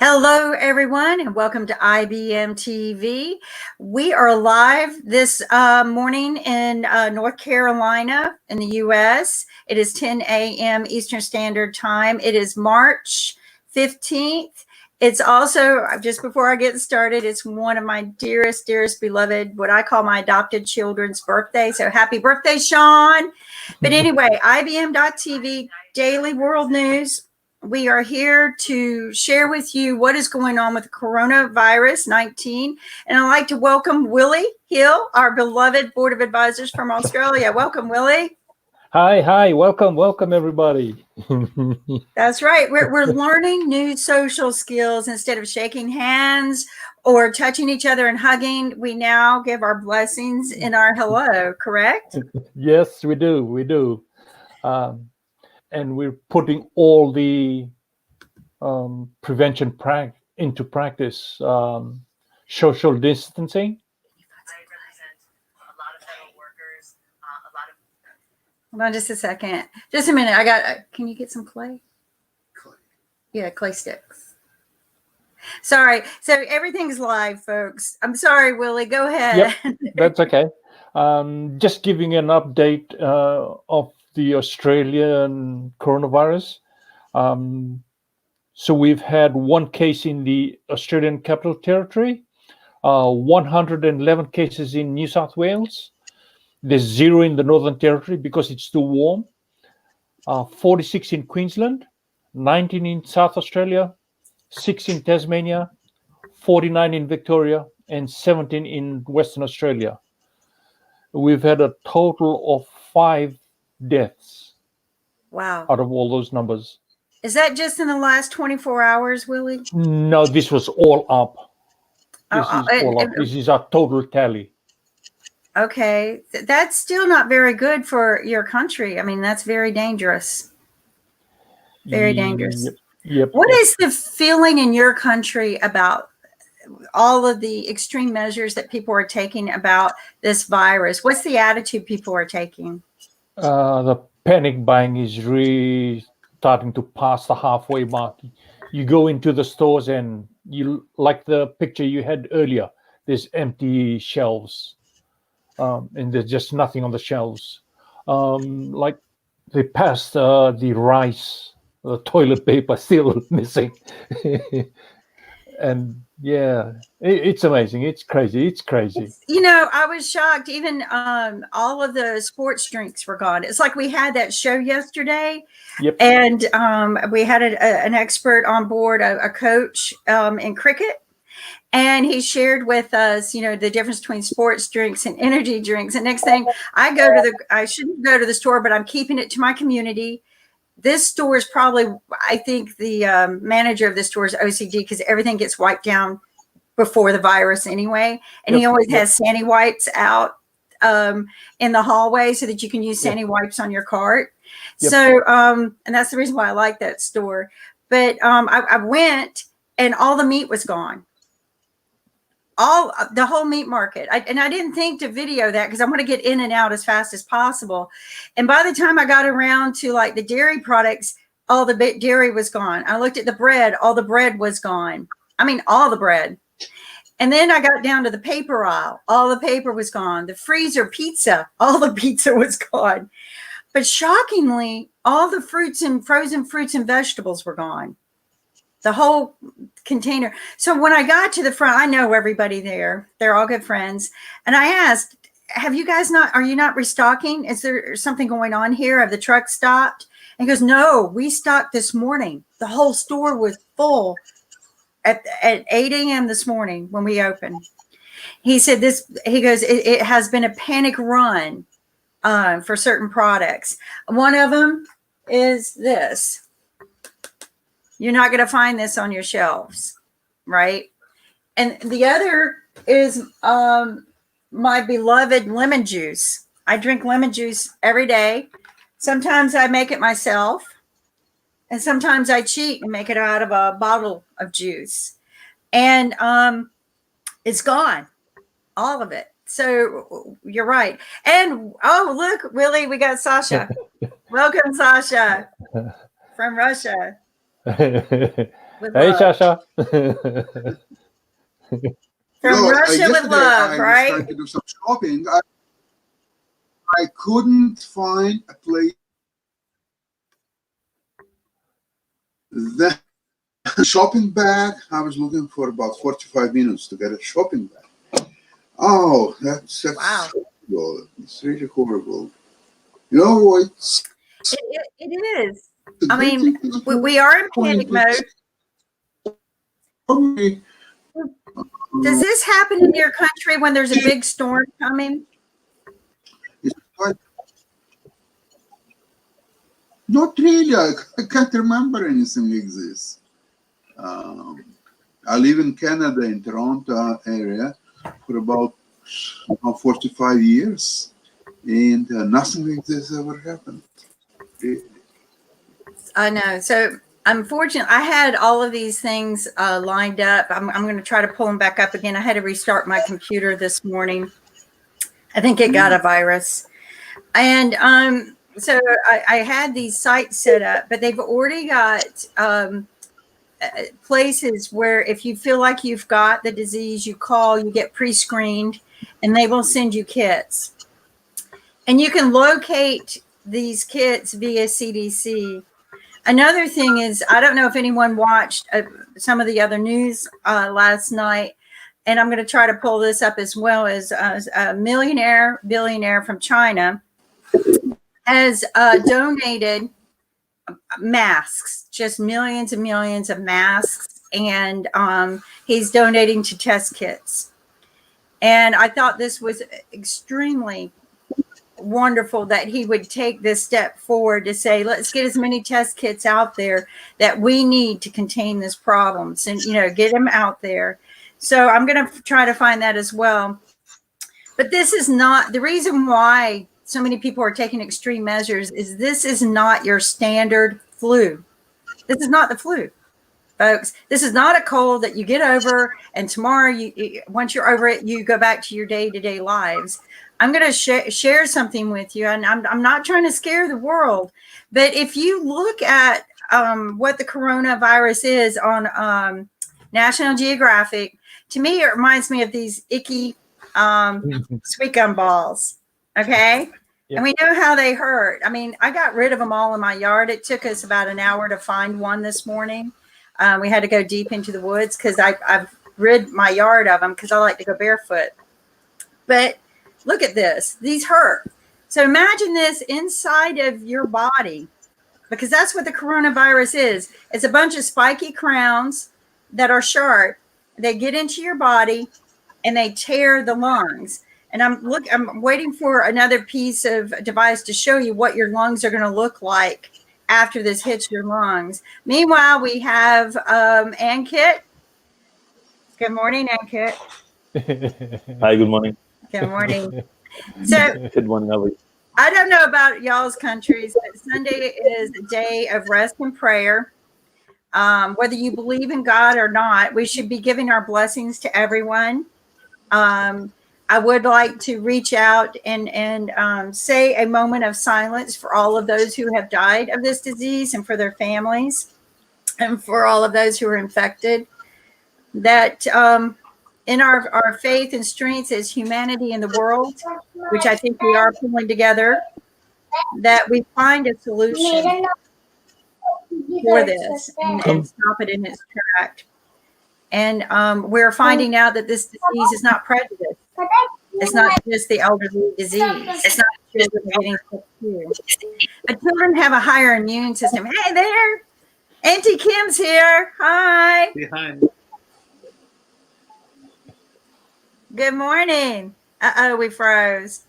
Hello, everyone, and welcome to IBMTV. We are live this morning in North Carolina in the U.S. It is 10 a.m. Eastern Standard Time. It is March 15th. It's also, just before I get started, it's one of my dearest, beloved, what I call my adopted children's birthday. So happy birthday, Sean. But anyway, IBM.TV, Daily World News. We are here to share with you what is going on with coronavirus 19. And I'd like to welcome Willie Hill, our beloved Board of Advisors from Australia. Welcome, Willie. Hi. Welcome, everybody. That's right. We're learning new social skills. Instead of shaking hands or touching each other and hugging, we now give our blessings in our hello, correct? Yes, we do. And we're putting all the prevention into practice. Social distancing. I represent a lot of federal workers, Hold on just a second. Just a minute. Can you get some clay? Yeah, clay sticks. Sorry. So everything's live, folks. I'm sorry, Willie. Go ahead. Yep, that's okay. Just giving an update of the Australian coronavirus. So we've had one case in the Australian Capital Territory, 111 cases in New South Wales. There's 0 in the Northern Territory because it's too warm. 46 in Queensland, 19 in South Australia, 6 in Tasmania, 49 in Victoria, and 17 in Western Australia. We've had a total of 5 deaths. Wow. Out of all those numbers. Is that just in the last 24 hours, Willie? No, this was all up. This is our total tally. Okay. That's still not very good for your country. I mean, that's very dangerous. Very dangerous. Yep. What is the feeling in your country about all of the extreme measures that people are taking about this virus? What's the attitude people are taking? The panic buying is really starting to pass the halfway mark. You go into the stores and you, like the picture you had earlier, there's empty shelves, and there's just nothing on the shelves. Like the pasta, the rice, the toilet paper still missing. And yeah, it's amazing. It's crazy. I was shocked. Even all of the sports drinks were gone. It's like we had that show yesterday. Yep. And we had an expert on board, a coach in cricket. And he shared with us, the difference between sports drinks and energy drinks. And next thing, I shouldn't go to the store, but I'm keeping it to my community. This store is probably, I think the manager of this store is OCD because everything gets wiped down before the virus anyway. And he always has Sandy wipes out in the hallway so that you can use Sandy wipes on your cart. Yep. So, and that's the reason why I like that store. But I went and all the meat was gone. The whole meat market. I didn't think to video that because I want to get in and out as fast as possible. And by the time I got around to like the dairy products, all the dairy was gone. I looked at the bread, all the bread was gone. I mean, all the bread. And then I got down to the paper aisle. All the paper was gone. The freezer pizza, all the pizza was gone. But shockingly, all the frozen fruits and vegetables were gone. The whole container. So when I got to the front, I know everybody there. They're all good friends. And I asked, are you not restocking? Is there something going on here? Have the trucks stopped? And he goes, no, we stocked this morning. The whole store was full at 8 a.m. this morning when we opened. He said it has been a panic run for certain products. One of them is this. You're not going to find this on your shelves, right? And the other is my beloved lemon juice. I drink lemon juice every day. Sometimes I make it myself, and sometimes I cheat and make it out of a bottle of juice. And it's gone, all of it. So you're right. And look, Willie, we got Sasha. Welcome, Sasha, from Russia. with Hey, love. Sasha. From Russia with yesterday love, I was right? trying to do some shopping. I couldn't find a place. The shopping bag, I was looking for about 45 minutes to get a shopping bag. Oh, that's Wow. horrible. It's really horrible. You know, it's It is. a I good mean, thing is we are in panic mode. probably, Does this happen in your country when there's a big storm coming? it's quite, not really. I can't remember anything like this. I live in Canada, in Toronto area, for about 45 years, and nothing like this ever happened. I know. So unfortunately, I had all of these things lined up. I'm going to try to pull them back up again. I had to restart my computer this morning. I think it got a virus. And so I had these sites set up, but they've already got places where if you feel like you've got the disease, you call, you get pre-screened, and they will send you kits. And you can locate these kits via CDC. Another thing is, I don't know if anyone watched some of the other news last night, and I'm going to try to pull this up as well, as a billionaire from China has donated masks, just millions and millions of masks, and he's donating to test kits. And I thought this was extremely wonderful that he would take this step forward to say, let's get as many test kits out there that we need to contain this problem, and get them out there. So I'm going to try to find that as well. But this is not the reason why so many people are taking extreme measures. Is this is not your standard flu. This is not the flu, folks. This is not a cold that you get over and tomorrow once you're over it, you go back to your day-to-day lives. I'm going to share something with you, and I'm not trying to scare the world, but if you look at what the coronavirus is on National Geographic, to me, it reminds me of these icky sweet gum balls. Okay. Yep. And we know how they hurt. I mean, I got rid of them all in my yard. It took us about an hour to find one this morning. We had to go deep into the woods because I've rid my yard of them because I like to go barefoot. But look at this. These hurt. So imagine this inside of your body, because that's what the coronavirus is. It's a bunch of spiky crowns that are sharp. They get into your body and they tear the lungs. And I'm waiting for another piece of device to show you what your lungs are going to look like after this hits your lungs. Meanwhile, we have Ankit. Good morning, Ankit. Hi, good morning. Good morning. So Good morning, how are you? I don't know about y'all's countries, but Sunday is a day of rest and prayer. Whether you believe in God or not, we should be giving our blessings to everyone. I would like to reach out and say a moment of silence for all of those who have died of this disease and for their families and for all of those who are infected. That in our faith and strength as humanity in the world, which I think we are pulling together, that we find a solution for this and stop it in its track. And we're finding out that this disease is not prejudice. It's not just the elderly disease. It's not children getting sick too. But children have a higher immune system. Hey there, Auntie Kim's here. Hi. Behind. Good morning. Uh-oh, we froze.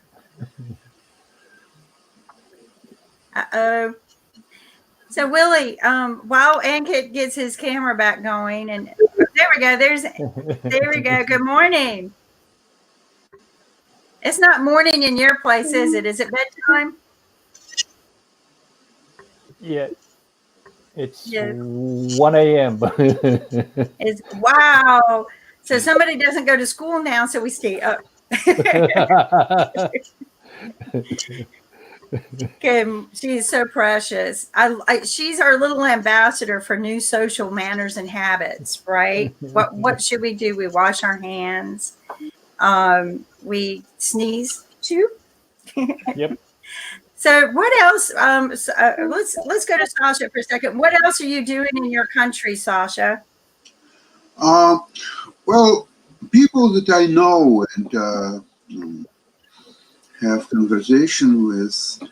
Uh-oh. So Willie, while Ankit gets his camera back going, and there we go. There we go. Good morning. It's not morning in your place, is it? Is it bedtime? Yeah. It's 1 a.m. It's wow. So somebody doesn't go to school now, so we stay up. Kim, she's so precious. She's our little ambassador for new social manners and habits, right? What should we do? We wash our hands. We sneeze, chew. Yep. So what else? Let's go to Sasha for a second. What else are you doing in your country, Sasha? Well, people that I know and have conversation with,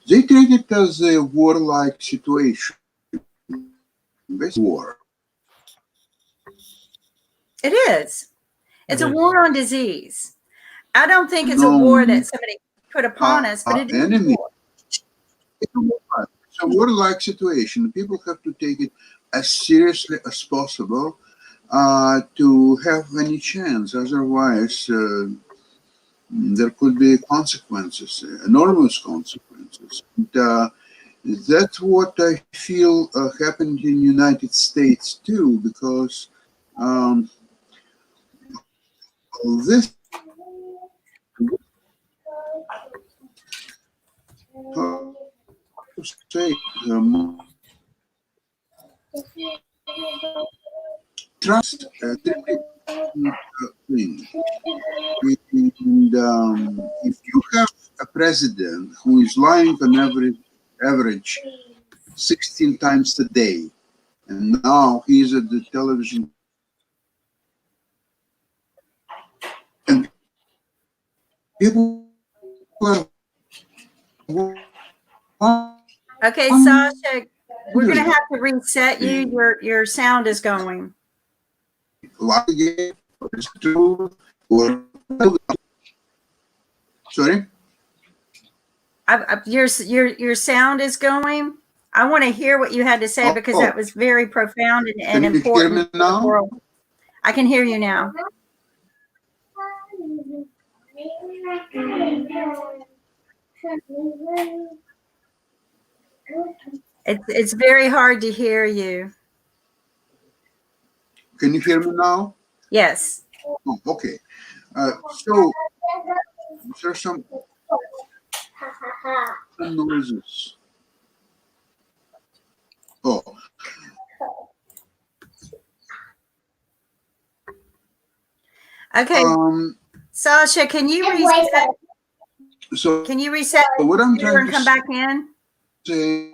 they treat it as a warlike situation. Basically, war. It is. It's a war on disease. I don't think it's a No. war that somebody put upon us, but it is a enemy. war. It's a war-like situation. People have to take it as seriously as possible to have any chance. Otherwise, there could be consequences, enormous consequences. And, that's what I feel happened in the United States too, because this to say trust thing. And if you have a president who is lying on average 16 times a day, and now he's at the television, and people are Okay, Sasha, we're going to have to reset you. Your sound is going. lying or sorry. Your sound is going. I want to hear what you had to say because that was very profound and Can you important hear me for the now? world. I can hear you now. It's very hard to hear you. Can you hear me now? Yes. Oh, okay. So there's some noises. Oh, Okay. Sasha, can you reset? so Can you reset what I'm and trying come to back in? say,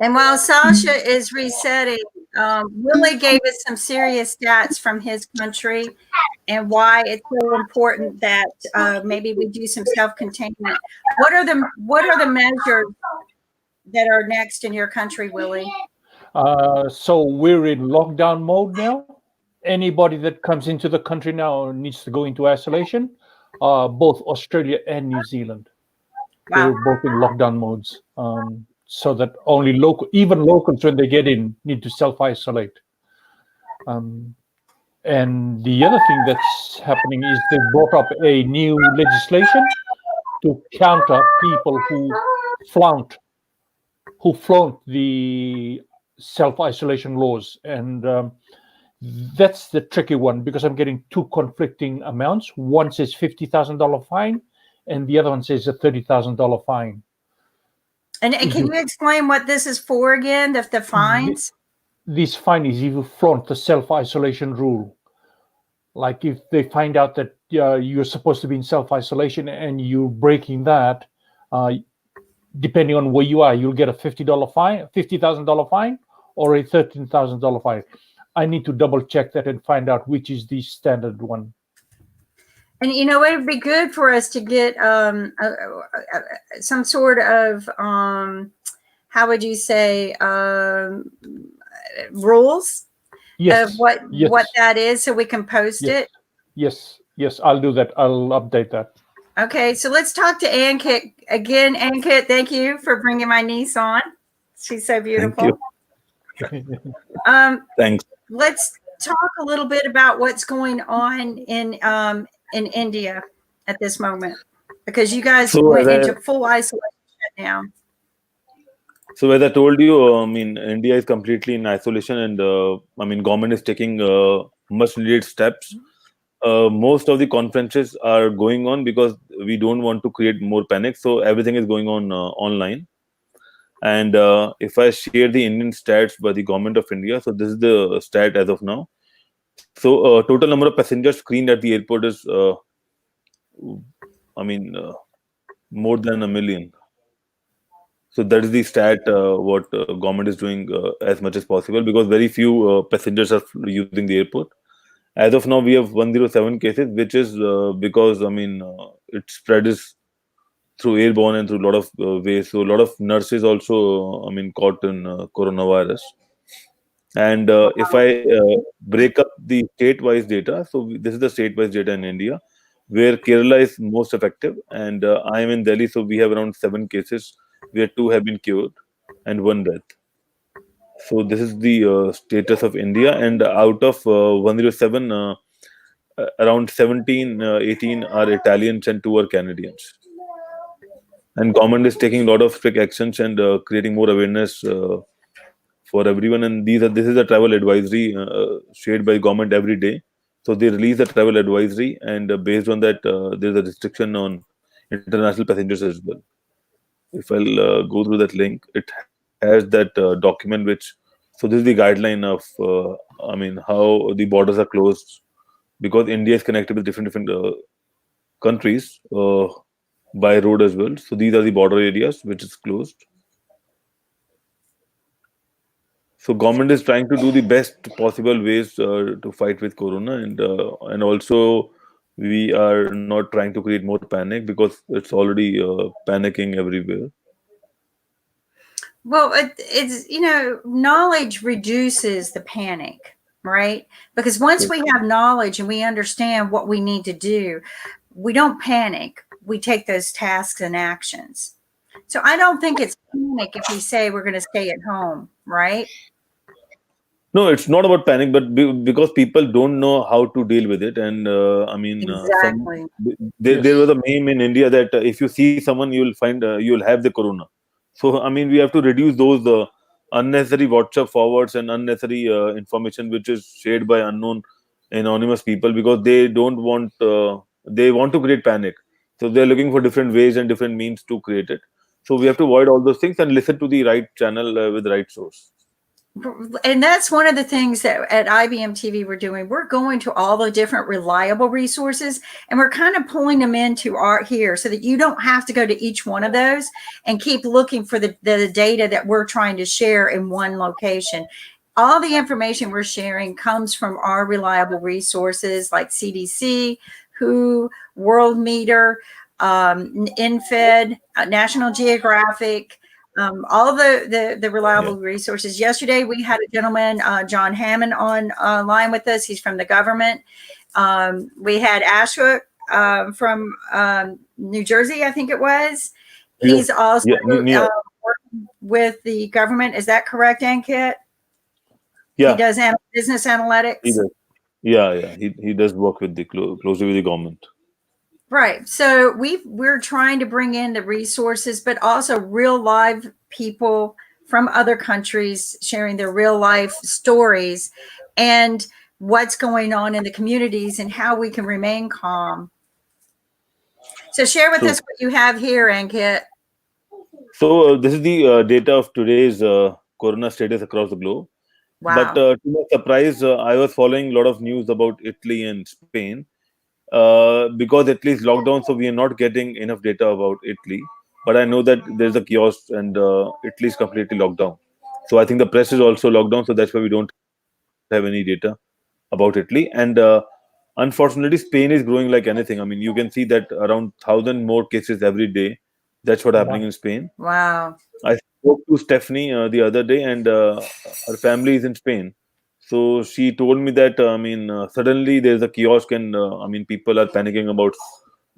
And while Sasha is resetting, Willie gave us some serious stats from his country and why it's so important that maybe we do some self-containment. What are the measures that are next in your country, Willie? So we're in lockdown mode now. Anybody that comes into the country now needs to go into isolation. Both Australia and New Zealand. Wow. They're both in lockdown modes. So that only even locals, when they get in, need to self-isolate. And the other thing that's happening is they brought up a new legislation to counter people who flaunt the self-isolation laws. And that's the tricky one because I'm getting two conflicting amounts. One says $50,000 fine, and the other one says a $30,000 fine. And can you explain what this is for again, the fines? This fine is if you flaunt the self-isolation rule. Like if they find out that you're supposed to be in self-isolation and you're breaking that, depending on where you are, you'll get a $50,000 fine, or a $13,000 fine. I need to double check that and find out which is the standard one. And it would be good for us to get some sort of how would you say rules Yes, of what that is, so we can post it. Yes, I'll do that. I'll update that. Okay, so let's talk to Ankit again. Ankit, thank you for bringing my niece on. She's so beautiful. Thank you. Thanks. Let's talk a little bit about what's going on in India at this moment, because you guys went into full isolation now. So as I told you, India is completely in isolation, and government is taking much needed steps most of the conferences are going on because we don't want to create more panic. So everything is going on online. And if I share the Indian stats by the government of India, so this is the stat as of now. So total number of passengers screened at the airport is, I mean, more than a million. So that is the stat what government is doing as much as possible, because very few passengers are using the airport. As of now, we have 107 cases, which is because its spread is through airborne and through a lot of ways. So a lot of nurses also, caught in coronavirus. And if I break up the state-wise data, so this is the state-wise data in India, where Kerala is most effective, and I am in Delhi, so we have around 7 cases, where 2 have been cured and 1 death. So this is the status of India, and out of 107, around 17, 18 are Italians and 2 are Canadians. And government is taking a lot of strict actions and creating more awareness for everyone. And this is a travel advisory shared by government every day. So they release a travel advisory, and based on that, there's a restriction on international passengers as well. If I'll go through that link, it has that document which. So this is the guideline of how the borders are closed, because India is connected with different countries by road as well. So these are the border areas which is closed. So government is trying to do the best possible ways to fight with corona, and also we are not trying to create more panic, because it's already panicking everywhere. Well, it's, knowledge reduces the panic, right? Because once we have knowledge and we understand what we need to do, we don't panic. We take those tasks and actions. So I don't think it's panic if we say we're going to stay at home, right? No, it's not about panic, but because people don't know how to deal with it. And Exactly. there was a meme in India that if you see someone, you'll find you'll have the corona. So we have to reduce those unnecessary WhatsApp forwards and unnecessary information which is shared by unknown anonymous people, because they don't want they want to create panic. So they're looking for different ways and different means to create it. So we have to avoid all those things and listen to the right channel with the right source. And that's one of the things that at IBMTV we're doing. We're going to all the different reliable resources, and we're kind of pulling them into our here so that you don't have to go to each one of those and keep looking for the data that we're trying to share in one location. All the information we're sharing comes from our reliable resources like CDC, WHO, World Meter, InFed, National Geographic, all the reliable resources. Yesterday, we had a gentleman, John Hammond, on line with us. He's from the government. We had Ashok from New Jersey, I think it was. He's also working with the government. Is that correct, Ankit? Yeah. He does business analytics. He does. Yeah. He does work with the closely with the government. Right. So we're trying to bring in the resources, but also real live people from other countries sharing their real life stories and what's going on in the communities and how we can remain calm. So share with us what you have here, Ankit. So this is the data of today's corona status across the globe. Wow. But to my surprise, I was following a lot of news about Italy and Spain. Because Italy is locked down, so we are not getting enough data about Italy. But I know that there's a kiosk, and Italy is completely locked down. So I think the press is also locked down, so that's why we don't have any data about Italy. And unfortunately, Spain is growing like anything. You can see that around 1,000 more cases every day. That's what's happening in Spain. Wow. I spoke to Stephanie the other day, and her family is in Spain. So she told me that suddenly there's a kiosk, and people are panicking about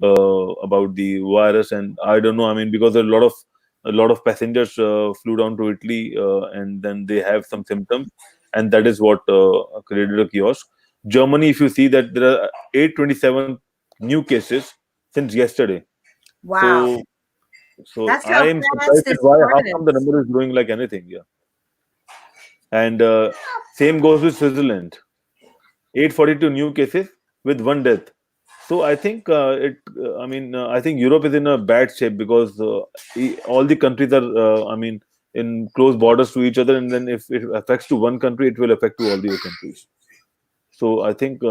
the virus, and I don't know. Because a lot of passengers flew down to Italy, and then they have some symptoms, and that is what created a kiosk. Germany, if you see that there are 827 new cases since yesterday. Wow. So I am surprised at how come the number is growing like anything. Yeah. And same goes with Switzerland. 842 new cases with one death. So I think I think Europe is in a bad shape because all the countries are, in close borders to each other, and then if it affects to one country, it will affect to all the other countries. So I think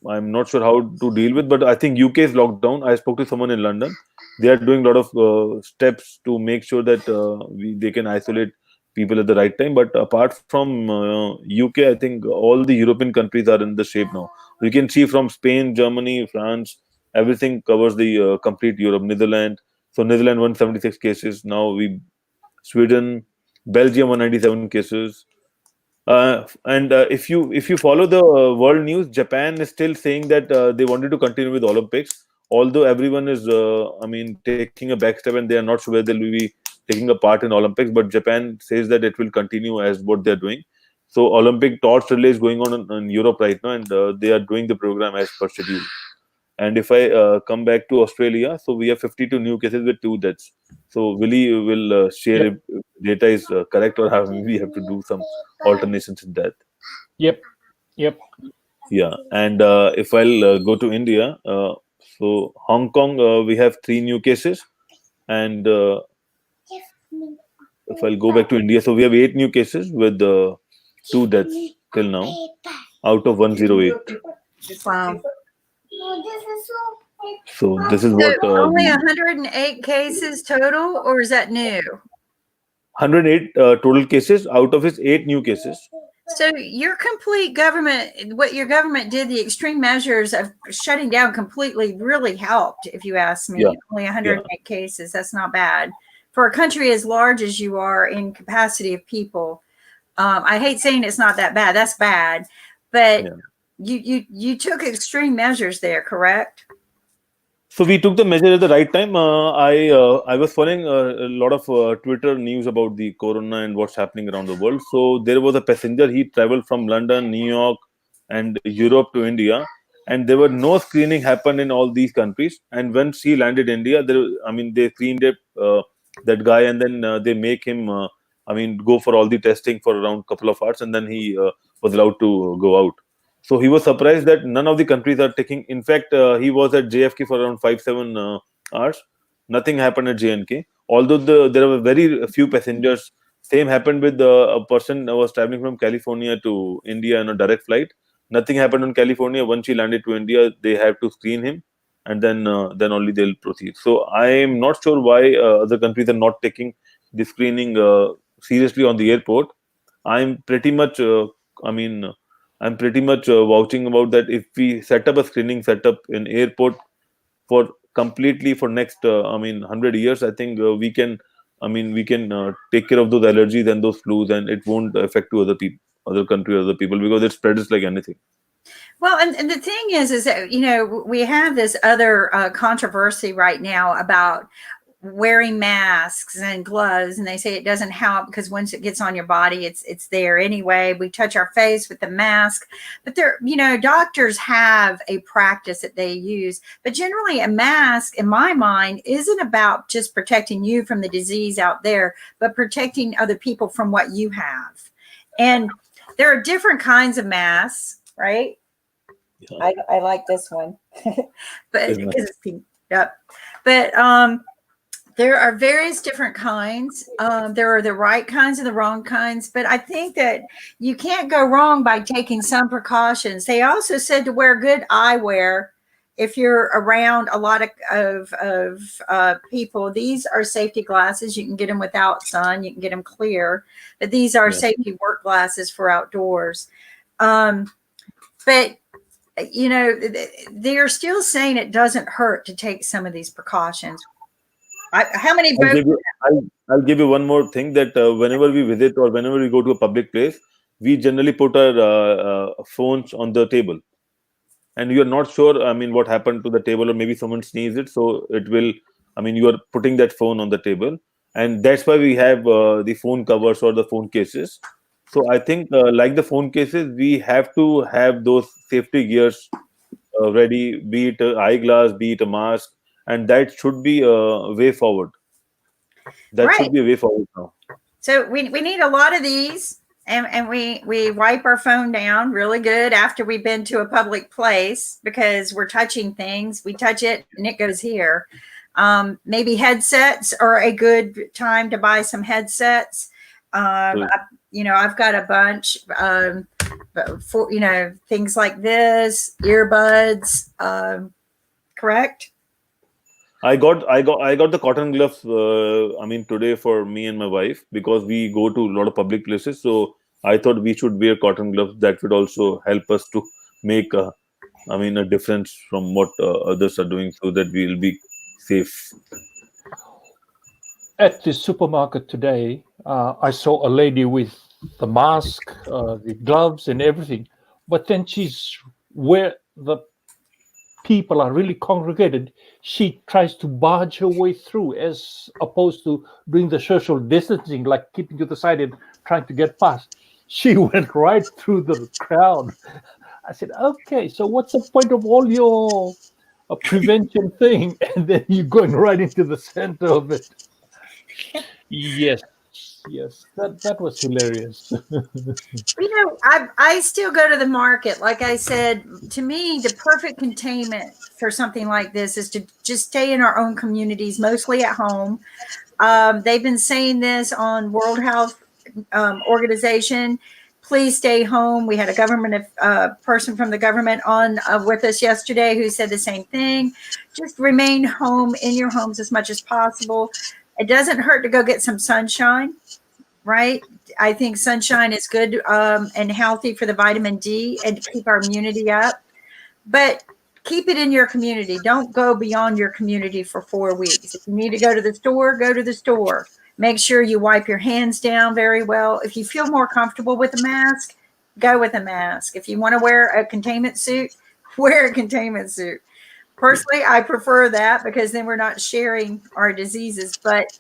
I'm not sure how to deal with, but I think UK is locked down. I spoke to someone in London. They are doing a lot of steps to make sure that they can isolate people at the right time. But apart from UK, I think all the European countries are in the shape now. We can see from Spain, Germany, France, everything covers the complete Europe. Netherlands. So Netherlands 176 cases now. Sweden, Belgium 197 cases. And if you follow the world news, Japan is still saying that they wanted to continue with Olympics, although everyone is, taking a back step and they are not sure whether they'll be taking a part in Olympics. But Japan says that it will continue as what they're doing. So Olympic torch relay is going on in Europe right now, and they are doing the program as per schedule. And if I come back to Australia, so we have 52 new cases with 2 deaths. So Willie will share Yep. if data is correct, or have we have to do some alternations in that. Yep. Yep. Yeah, and if I'll go to India, so Hong Kong, we have 3 new cases, and if I'll go back to India, so we have 8 new cases with 2 deaths till now out of 108. Wow. So this is So what only the 108 cases total, or is that new? 108 total cases, out of which 8 new cases. So your complete government, what your government did, the extreme measures of shutting down completely really helped, if you ask me. Yeah. Only 108 cases, that's not bad. For a country as large as you are in capacity of people, I hate saying it's not that bad. That's bad. But Yeah. you took extreme measures there, correct? So we took the measure at the right time. I was following a lot of Twitter news about the corona and what's happening around the world. So there was a passenger. He traveled from London, New York, and Europe to India, and there were no screening happened in all these countries. And once he landed India, they screened that guy, and then they make him go for all the testing for around couple of hours, and then he was allowed to go out. So he was surprised that none of the countries are taking. In fact, he was at JFK for around 5-7 hours. Nothing happened at JNK. Although there were very few passengers. Same happened with a person who was traveling from California to India on a direct flight. Nothing happened in California. Once he landed to India, they have to screen him, and then only they'll proceed. So I am not sure why other countries are not taking the screening seriously on the airport. I'm pretty much. I'm pretty much vouching about that. If we set up a screening setup in airport for completely for next 100 years, I think we can take care of those allergies and those flus, and it won't affect to other people, other country, other people, because it spreads like anything. Well, and the thing is that, we have this other controversy right now about wearing masks and gloves, and they say it doesn't help because once it gets on your body, it's there anyway. We touch our face with the mask, but doctors have a practice that they use. But generally, a mask, in my mind, isn't about just protecting you from the disease out there, but protecting other people from what you have. And there are different kinds of masks, right? Yeah. I like this one, but Isn't it? because it's pink. Yep. But there are various different kinds. There are the right kinds and the wrong kinds, but I think that you can't go wrong by taking some precautions. They also said to wear good eyewear if you're around a lot of people. These are safety glasses. You can get them without sun. You can get them clear, but these are safety work glasses for outdoors. But they're still saying it doesn't hurt to take some of these precautions. How many votes? I'll give you one more thing, that whenever we visit or whenever we go to a public place, we generally put our phones on the table, and you're not sure what happened to the table, or maybe someone sneezed it, so it will you are putting that phone on the table, and that's why we have the phone covers or the phone cases. So I think like the phone cases, we have to have those safety gears ready, be it an eyeglass, be it a mask, and that should be a way forward. That Right. should be a way forward now. So we need a lot of these, And we wipe our phone down really good after we've been to a public place because we're touching things. We touch it and it goes here. Maybe headsets are a good time to buy some headsets. I've got a bunch for things like this, earbuds. Correct. I got the cotton gloves. Today for me and my wife, because we go to a lot of public places. So I thought we should wear cotton gloves. That would also help us to make a difference from what others are doing, so that we will be safe. At the supermarket today, I saw a lady with the mask, the gloves, and everything. But then she's where the people are really congregated. She tries to barge her way through, as opposed to doing the social distancing, like keeping to the side and trying to get past. She went right through the crowd. I said, okay, so what's the point of all your prevention thing? And then you're going right into the center of it. Yes, that was hilarious. I still go to the market. Like I said, to me, the perfect containment for something like this is to just stay in our own communities, mostly at home. They've been saying this on World Health Organization. Please stay home. We had a government person from the government on with us yesterday who said the same thing. Just remain home in your homes as much as possible. It doesn't hurt to go get some sunshine, right? I think sunshine is good and healthy for the vitamin D and to keep our immunity up. But keep it in your community. Don't go beyond your community for 4 weeks. If you need to go to the store, go to the store. Make sure you wipe your hands down very well. If you feel more comfortable with a mask, go with a mask. If you want to wear a containment suit, wear a containment suit. Personally, I prefer that because then we're not sharing our diseases. But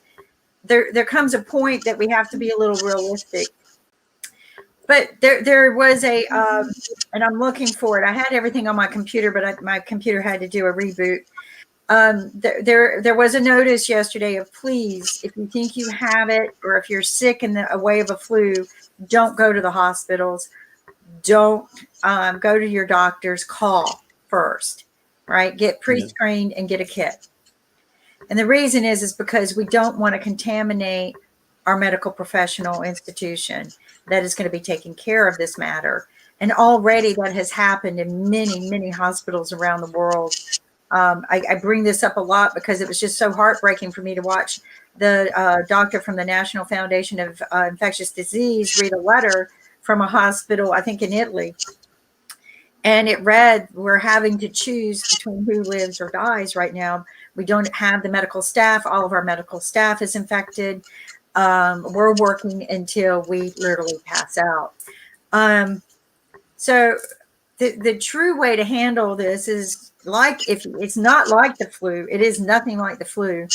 there comes a point that we have to be a little realistic. But there was and I'm looking for it. I had everything on my computer, but my computer had to do a reboot. There was a notice yesterday of, please, if you think you have it or if you're sick in a way of a flu, don't go to the hospitals. Don't go to your doctors. Call first, right? Get pre-screened and get a kit. And the reason is because we don't want to contaminate our medical professional institution that is going to be taking care of this matter. And already that has happened in many, many hospitals around the world. I bring this up a lot because it was just so heartbreaking for me to watch the doctor from the National Foundation of Infectious Disease read a letter from a hospital, I think in Italy. And it read, we're having to choose between who lives or dies right now. We don't have the medical staff. All of our medical staff is infected. We're working until we literally pass out. So the true way to handle this is if it's not like the flu. It is nothing like the flu.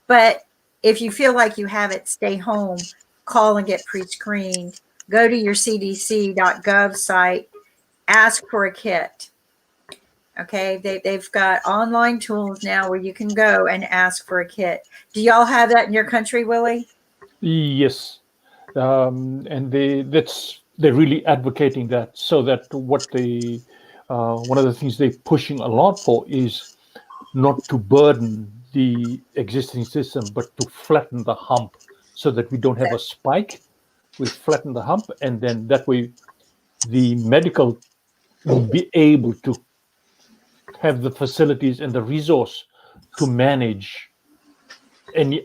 But if you feel like you have it, stay home, call and get pre-screened. Go to your cdc.gov site, ask for a kit. Okay, they've got online tools now where you can go and ask for a kit. Do y'all have that in your country, Willie? Yes, and they're really advocating that, so that one of the things they're pushing a lot for is not to burden the existing system, but to flatten the hump, so that we don't have a spike. We flatten the hump, and then that way the medical will be able to have the facilities and the resource to manage any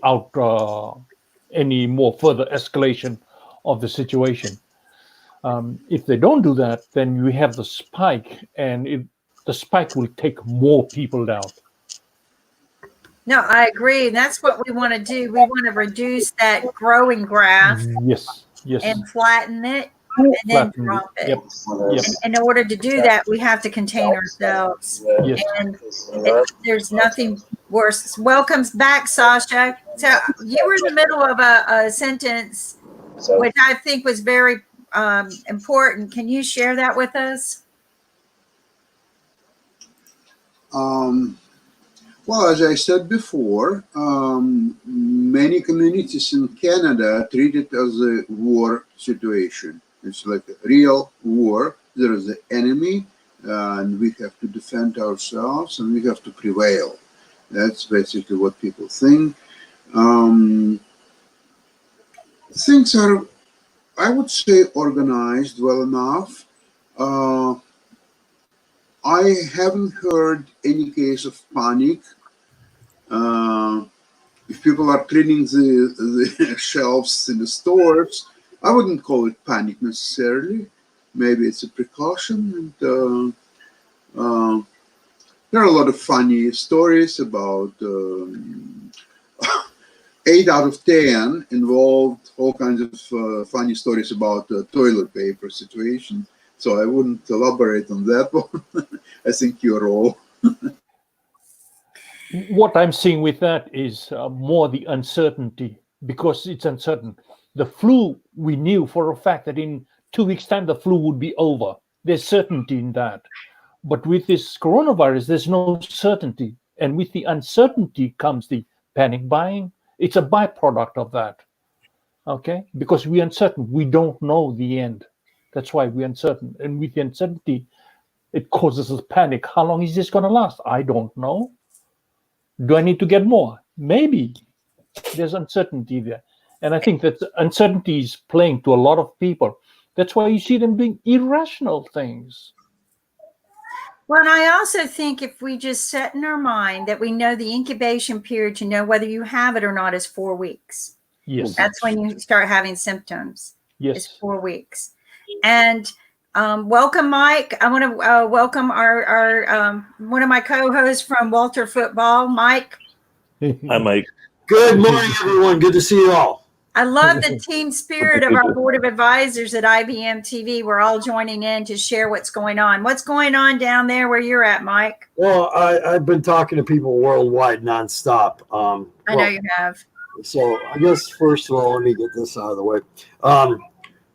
more further escalation of the situation. If they don't do that, then we have the spike, and the spike will take more people down. No, I agree. And that's what we want to do. We want to reduce that growing grass. Yes. And flatten it and then drop it. Yep. And in order to do that, we have to contain ourselves. Yes. And there's nothing worse. Welcome back, Sasha. So you were in the middle of a sentence, which I think was very important. Can you share that with us? Well, as I said before, many communities in Canada treat it as a war situation. It's like a real war. There is the enemy, and we have to defend ourselves, and we have to prevail. That's basically what people think. Things are, I would say, organized well enough. I haven't heard any case of panic. If people are cleaning the shelves in the stores, I wouldn't call it panic necessarily. Maybe it's a precaution. And there are a lot of funny stories about 8 out of 10 involved all kinds of funny stories about the toilet paper situation. So I wouldn't elaborate on that one. I think you're all. What I'm seeing with that is more the uncertainty, because it's uncertain. The flu, we knew for a fact that in 2 weeks' time the flu would be over. There's certainty in that. But with this coronavirus, there's no certainty. And with the uncertainty comes the panic buying. It's a byproduct of that. Okay? Because we're uncertain. We don't know the end. That's why we're uncertain. And with the uncertainty, it causes us panic. How long is this going to last? I don't know. Do I need to get more? Maybe. There's uncertainty there. And I think that uncertainty is playing to a lot of people. That's why you see them doing irrational things. Well, and I also think if we just set in our mind that we know the incubation period to know whether you have it or not is 4 weeks. Yes. That's when you start having symptoms. Yes. It's 4 weeks. And welcome, Mike. I want to welcome our one of my co-hosts from Walter Football, Mike. Hi, Mike. Good morning, everyone. Good to see you all. I love the team spirit of our board of advisors at IBMTV. We're all joining in to share what's going on. What's going on down there where you're at, Mike? Well, I've been talking to people worldwide nonstop. I know you have. So I guess, first of all, let me get this out of the way.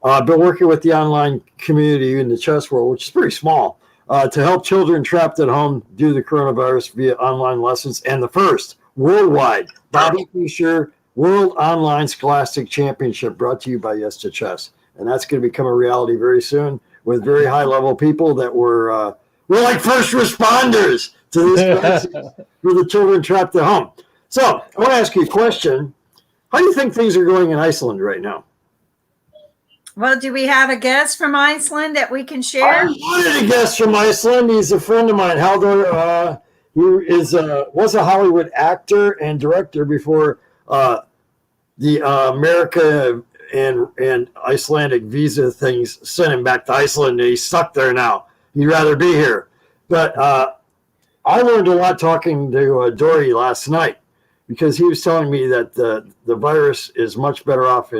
I've been working with the online community in the chess world, which is pretty small, to help children trapped at home due to the coronavirus via online lessons. And the first worldwide Bobby Fischer World Online Scholastic Championship brought to you by Yes to Chess. And that's going to become a reality very soon with very high level people that we're like first responders to this crisis for the children trapped at home. So I want to ask you a question. How do you think things are going in Iceland right now? Well, do we have a guest from Iceland that we can share? I wanted a guest from Iceland. He's a friend of mine, Haldor. He was a Hollywood actor and director before the America and Icelandic visa things sent him back to Iceland. And he's stuck there now. He'd rather be here. But I learned a lot talking to Dory last night, because he was telling me that the virus is much better off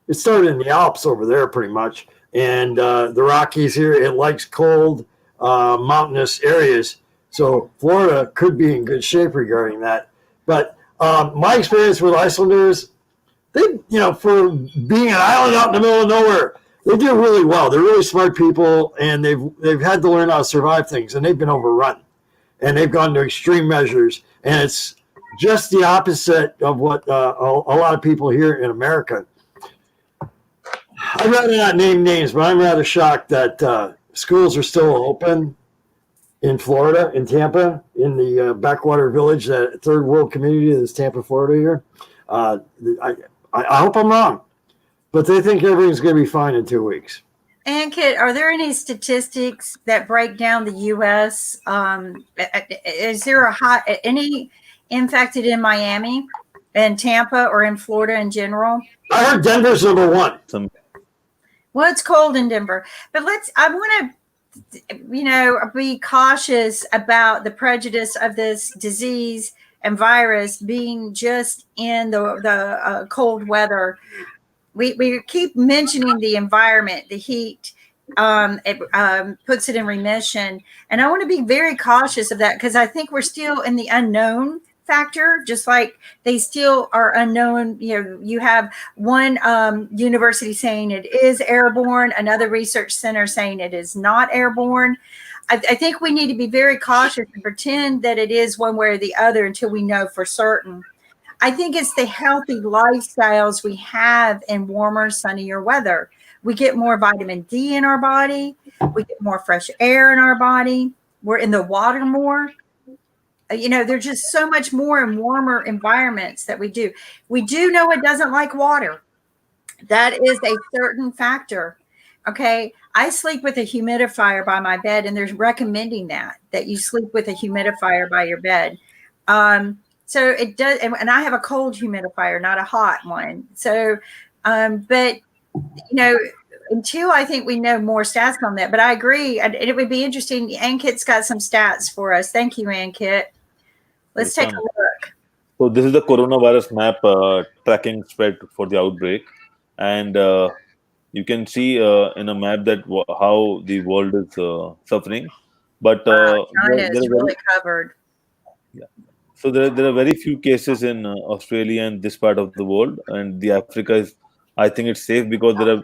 it started in the Alps over there pretty much. And the Rockies here, it likes cold, mountainous areas. So Florida could be in good shape regarding that. But my experience with Icelanders, they, for being an island out in the middle of nowhere, they do really well. They're really smart people, and they've had to learn how to survive things, and they've been overrun. And they've gone to extreme measures. And it's just the opposite of what a lot of people here in America. I'd rather not name names, but I'm rather shocked that schools are still open in Florida, in Tampa, in the backwater village, that third world community that is Tampa, Florida here. I hope I'm wrong, but they think everything's going to be fine in 2 weeks. Ankit, are there any statistics that break down the U.S.? Is there any infected in Miami and Tampa or in Florida in general? I heard Denver's number one. Well, it's cold in Denver, but I want to, be cautious about the prejudice of this disease and virus being just in the cold weather. We keep mentioning the environment, the heat, it puts it in remission. And I want to be very cautious of that, because I think we're still in the unknown factor, just like they still are unknown. You have one university saying it is airborne, another research center saying it is not airborne. I think we need to be very cautious and pretend that it is one way or the other until we know for certain. I think it's the healthy lifestyles we have in warmer, sunnier weather. We get more vitamin D in our body. We get more fresh air in our body. We're in the water more. You know, there's just so much more in warmer environments that we do. We do know it doesn't like water. That is a certain factor. Okay. I sleep with a humidifier by my bed, and they're recommending that you sleep with a humidifier by your bed. So it does. And I have a cold humidifier, not a hot one. So, but, you know, until I think we know more stats on that, but I agree. And it would be interesting. Ankit's got some stats for us. Thank you, Ankit. Let's take a look. So this is the coronavirus map tracking spread for the outbreak, and you can see in a map that how the world is suffering. But China there is are really covered. so there are very few cases in Australia and this part of the world, and the Africa is, I think it's safe because there are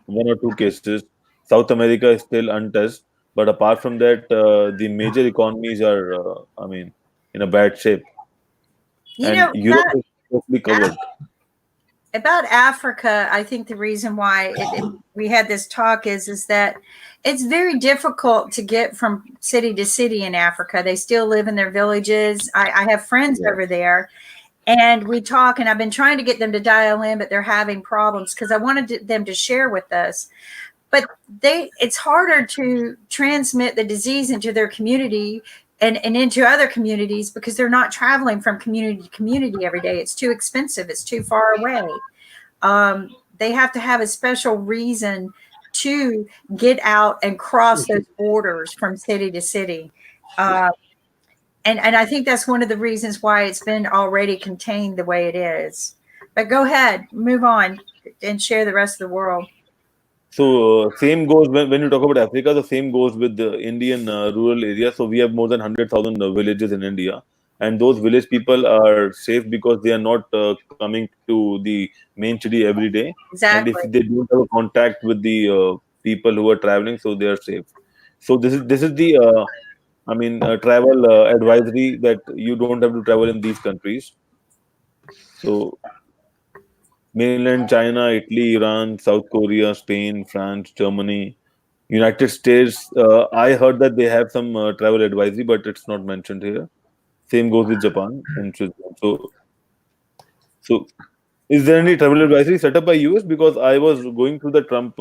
one or two cases. South America is still untouched, but apart from that, the major economies are, I mean, in a bad shape, You and know, Europe is totally covered. about Africa, I think the reason why we had this talk is that it's very difficult to get from city to city in Africa. They still live in their villages. I have friends over there, and we talk, and I've been trying to get them to dial in, but they're having problems because I wanted them to share with us. But it's harder to transmit the disease into their community and into other communities because they're not traveling from community to community every day. It's too expensive. It's too far away. They have to have a special reason to get out and cross those borders from city to city. And I think that's one of the reasons why it's been already contained the way it is. But go ahead, move on and share the rest of the world. So same goes when you talk about Africa. The same goes with the Indian rural areas. So we have more than 100,000 villages in India, and those village people are safe because they are not coming to the main city every day. Exactly. And if they don't have a contact with the people who are traveling, so they are safe. So this is the travel advisory that you don't have to travel in these countries. So mainland China, Italy, Iran, South Korea, Spain, France, Germany, United States. I heard that they have some travel advisory, but it's not mentioned here. Same goes with Japan and Switzerland. So is there any travel advisory set up by US? Because I was going through the Trump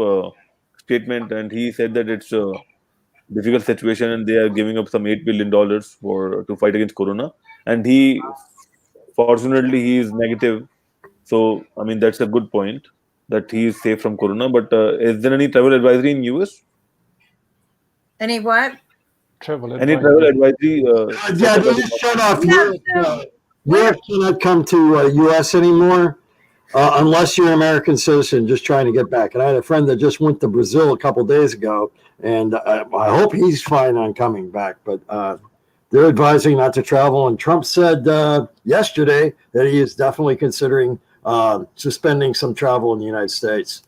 statement, and he said that it's a difficult situation, and they are giving up some $8 billion to fight against Corona. And fortunately, he is negative. So, I mean, that's a good point that he is safe from Corona. But is there any travel advisory in US? Any what? Any travel advisory? Yeah, they just shut off Europe cannot come to U.S. anymore unless you're an American citizen just trying to get back. And I had a friend that just went to Brazil a couple days ago, and I hope he's fine on coming back. But they're advising not to travel. And Trump said yesterday that he is definitely considering suspending some travel in the United States.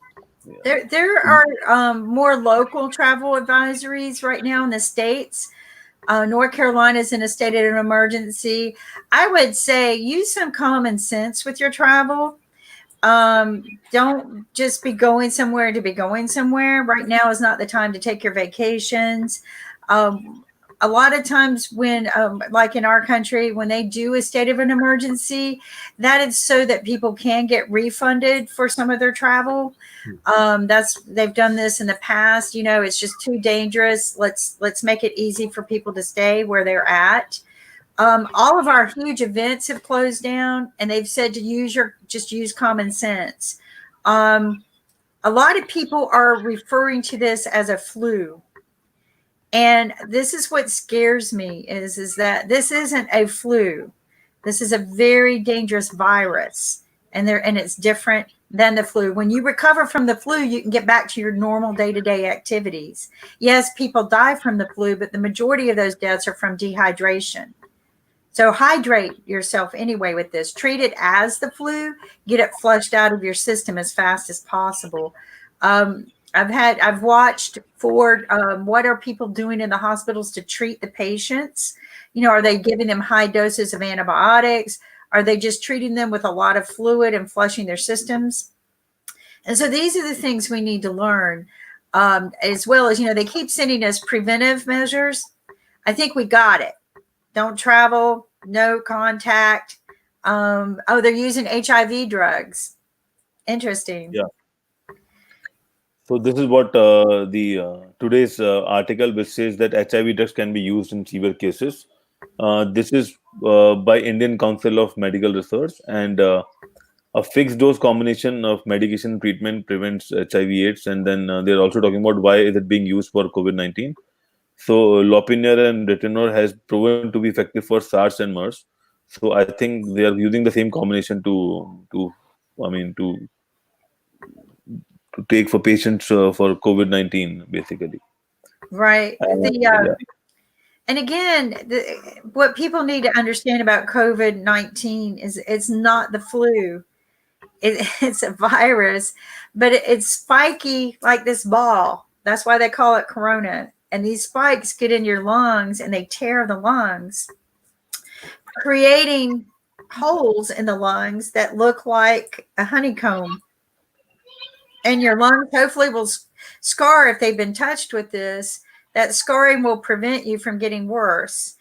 There are more local travel advisories right now in the States. North Carolina is in a state of an emergency. I would say use some common sense with your travel. Don't just be going somewhere to be going somewhere. Right now is not the time to take your vacations. A lot of times when, like in our country, when they do a state of an emergency, that is so that people can get refunded for some of their travel. They've done this in the past. You know, it's just too dangerous. Let's make it easy for people to stay where they're at. All of our huge events have closed down, and they've said to use common sense. A lot of people are referring to this as a flu. And this is what scares me is that this isn't a flu. This is a very dangerous virus, and it's different than the flu. When you recover from the flu, you can get back to your normal day-to-day activities. Yes, people die from the flu, but the majority of those deaths are from dehydration. So hydrate yourself anyway with this. Treat it as the flu. Get it flushed out of your system as fast as possible. I've watched for what are people doing in the hospitals to treat the patients? You know, are they giving them high doses of antibiotics? Are they just treating them with a lot of fluid and flushing their systems? And so these are the things we need to learn, as well as, they keep sending us preventive measures. I think we got it. Don't travel, no contact. They're using HIV drugs. Interesting. Yeah. So this is what the today's article, which says that HIV drugs can be used in severe cases. This is by Indian Council of Medical Research, and a fixed dose combination of medication treatment prevents HIV/AIDS. And then they're also talking about why is it being used for COVID-19. So lopinavir and ritonavir has proven to be effective for SARS and MERS. So I think they are using the same combination to take for patients for COVID-19, basically. Right. Yeah. And again, what people need to understand about COVID-19 is it's not the flu. It's a virus, but it's spiky like this ball. That's why they call it corona. And these spikes get in your lungs and they tear the lungs, creating holes in the lungs that look like a honeycomb. And your lungs hopefully will scar if they've been touched with this. That scarring will prevent you from getting worse.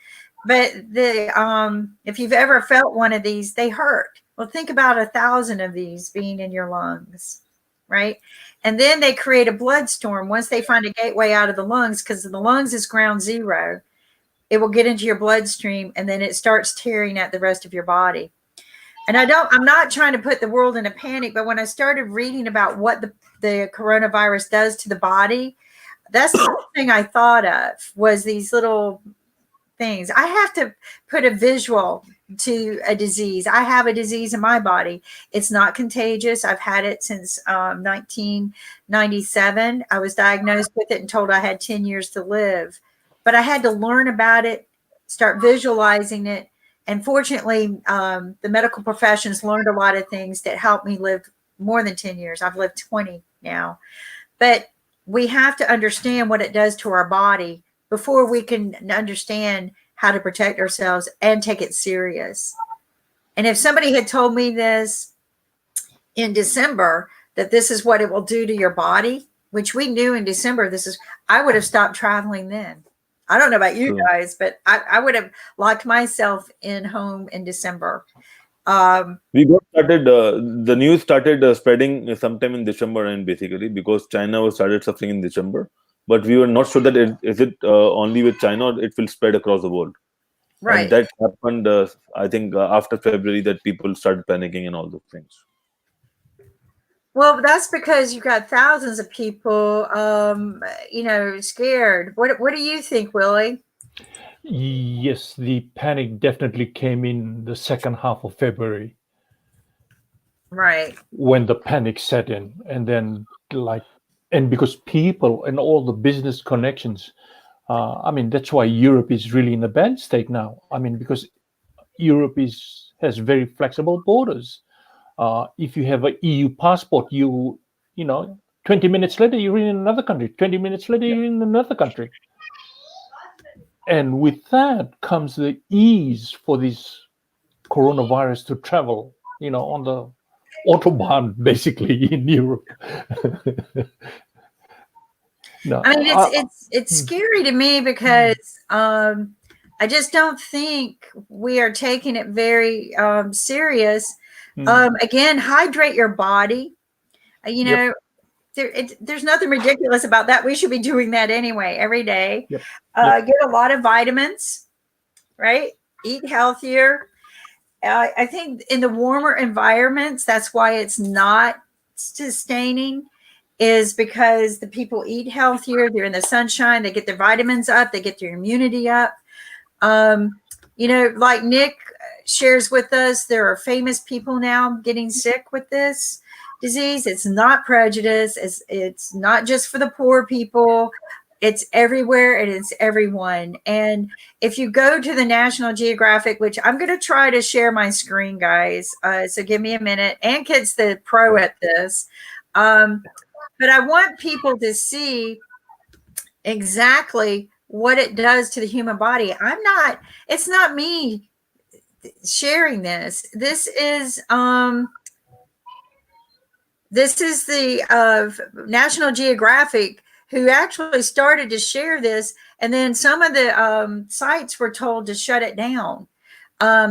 But if you've ever felt one of these, they hurt. Well, think about 1,000 of these being in your lungs, right? And then they create a blood storm once they find a gateway out of the lungs, because the lungs is ground zero. It will get into your bloodstream, and then it starts tearing at the rest of your body. And I'm not trying to put the world in a panic, but when I started reading about what the coronavirus does to the body, that's the first thing I thought of was these little things. I have to put a visual to a disease. I have a disease in my body. It's not contagious. I've had it since 1997. I was diagnosed with it and told I had 10 years to live. But I had to learn about it, start visualizing it. And fortunately, the medical professions learned a lot of things that helped me live more than 10 years. I've lived 20 now. But we have to understand what it does to our body before we can understand how to protect ourselves and take it serious. And if somebody had told me this in December, that this is what it will do to your body, which we knew in December, I would have stopped traveling then. I don't know about you guys, but I would have locked myself in home in December. We got started, the news started spreading sometime in December, and basically because China started suffering in December, but we were not sure that is it only with China or it will spread across the world. Right. And that happened, I think, after February, that people started panicking and all those things. Well, that's because you got thousands of people, scared. What do you think, Willie? Yes, the panic definitely came in the second half of February. Right. When the panic set in, and then and because people and all the business connections, that's why Europe is really in a bad state now. Because Europe has very flexible borders. If you have an EU passport, 20 minutes later you're in another country. 20 minutes later you're in another country. And with that comes the ease for this coronavirus to travel, on the autobahn, basically, in Europe. No, it's scary to me because I just don't think we are taking it very serious. Again, hydrate your body. There's nothing ridiculous about that. We should be doing that anyway, every day. Get a lot of vitamins, right? Eat healthier. I think in the warmer environments, that's why it's not sustaining, is because the people eat healthier. They're in the sunshine. They get their vitamins up. They get their immunity up. Like Nick shares with us, there are famous people now getting sick with this disease. It's not prejudice. It's not just for the poor people. It's everywhere and it's everyone. And if you go to the National Geographic, which I'm going to try to share my screen, guys. So give me a minute. Ankit's the pro at this. But I want people to see exactly what it does to the human body. It's not me sharing this. This This is the National Geographic who actually started to share this, and then some of the sites were told to shut it down.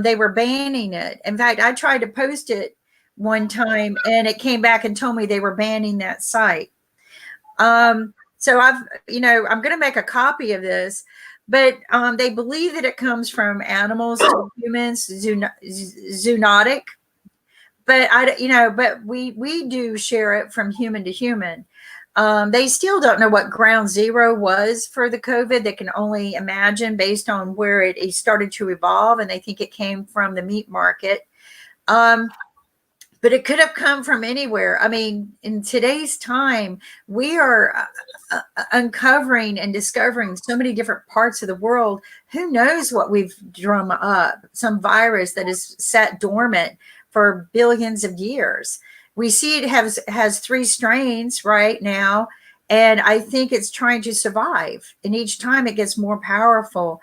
They were banning it. In fact, I tried to post it one time, and it came back and told me they were banning that site. So I'm going to make a copy of this, but they believe that it comes from animals to humans, zoonotic. But but we do share it from human to human. They still don't know what ground zero was for the COVID. They can only imagine based on where it started to evolve, and they think it came from the meat market. But it could have come from anywhere. I mean, in today's time, we are uncovering and discovering so many different parts of the world. Who knows what we've drum up? Some virus that is sat dormant for billions of years. We see it has 3 strains right now, and I think it's trying to survive. And each time it gets more powerful.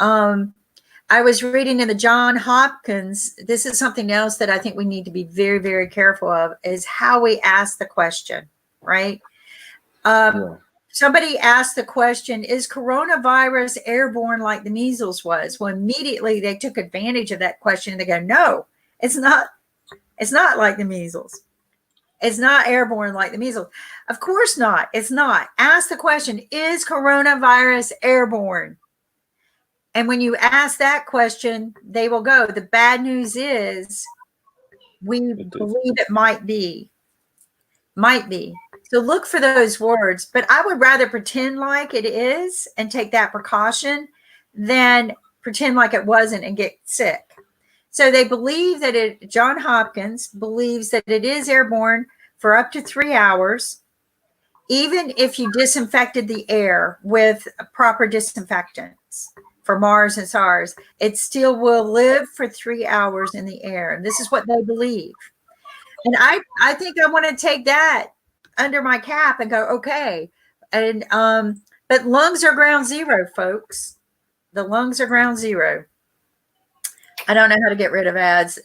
I was reading in the John Hopkins, this is something else that I think we need to be very, very careful of, is how we ask the question, right? Somebody asked the question, is coronavirus airborne like the measles was? Well, immediately they took advantage of that question and they go, no, it's not. It's not like the measles. It's not airborne like the measles. Of course not. It's not. Ask the question, is coronavirus airborne? And when you ask that question, they will go. The bad news is we believe it might be. Might be. So look for those words. But I would rather pretend like it is and take that precaution than pretend like it wasn't and get sick. So they believe that John Hopkins believes that it is airborne for up to 3 hours, even if you disinfected the air with proper disinfectants for Mars and SARS, it still will live for 3 hours in the air. And this is what they believe. And I think I want to take that under my cap and go, okay. And but lungs are ground zero, folks. The lungs are ground zero. I don't know how to get rid of ads.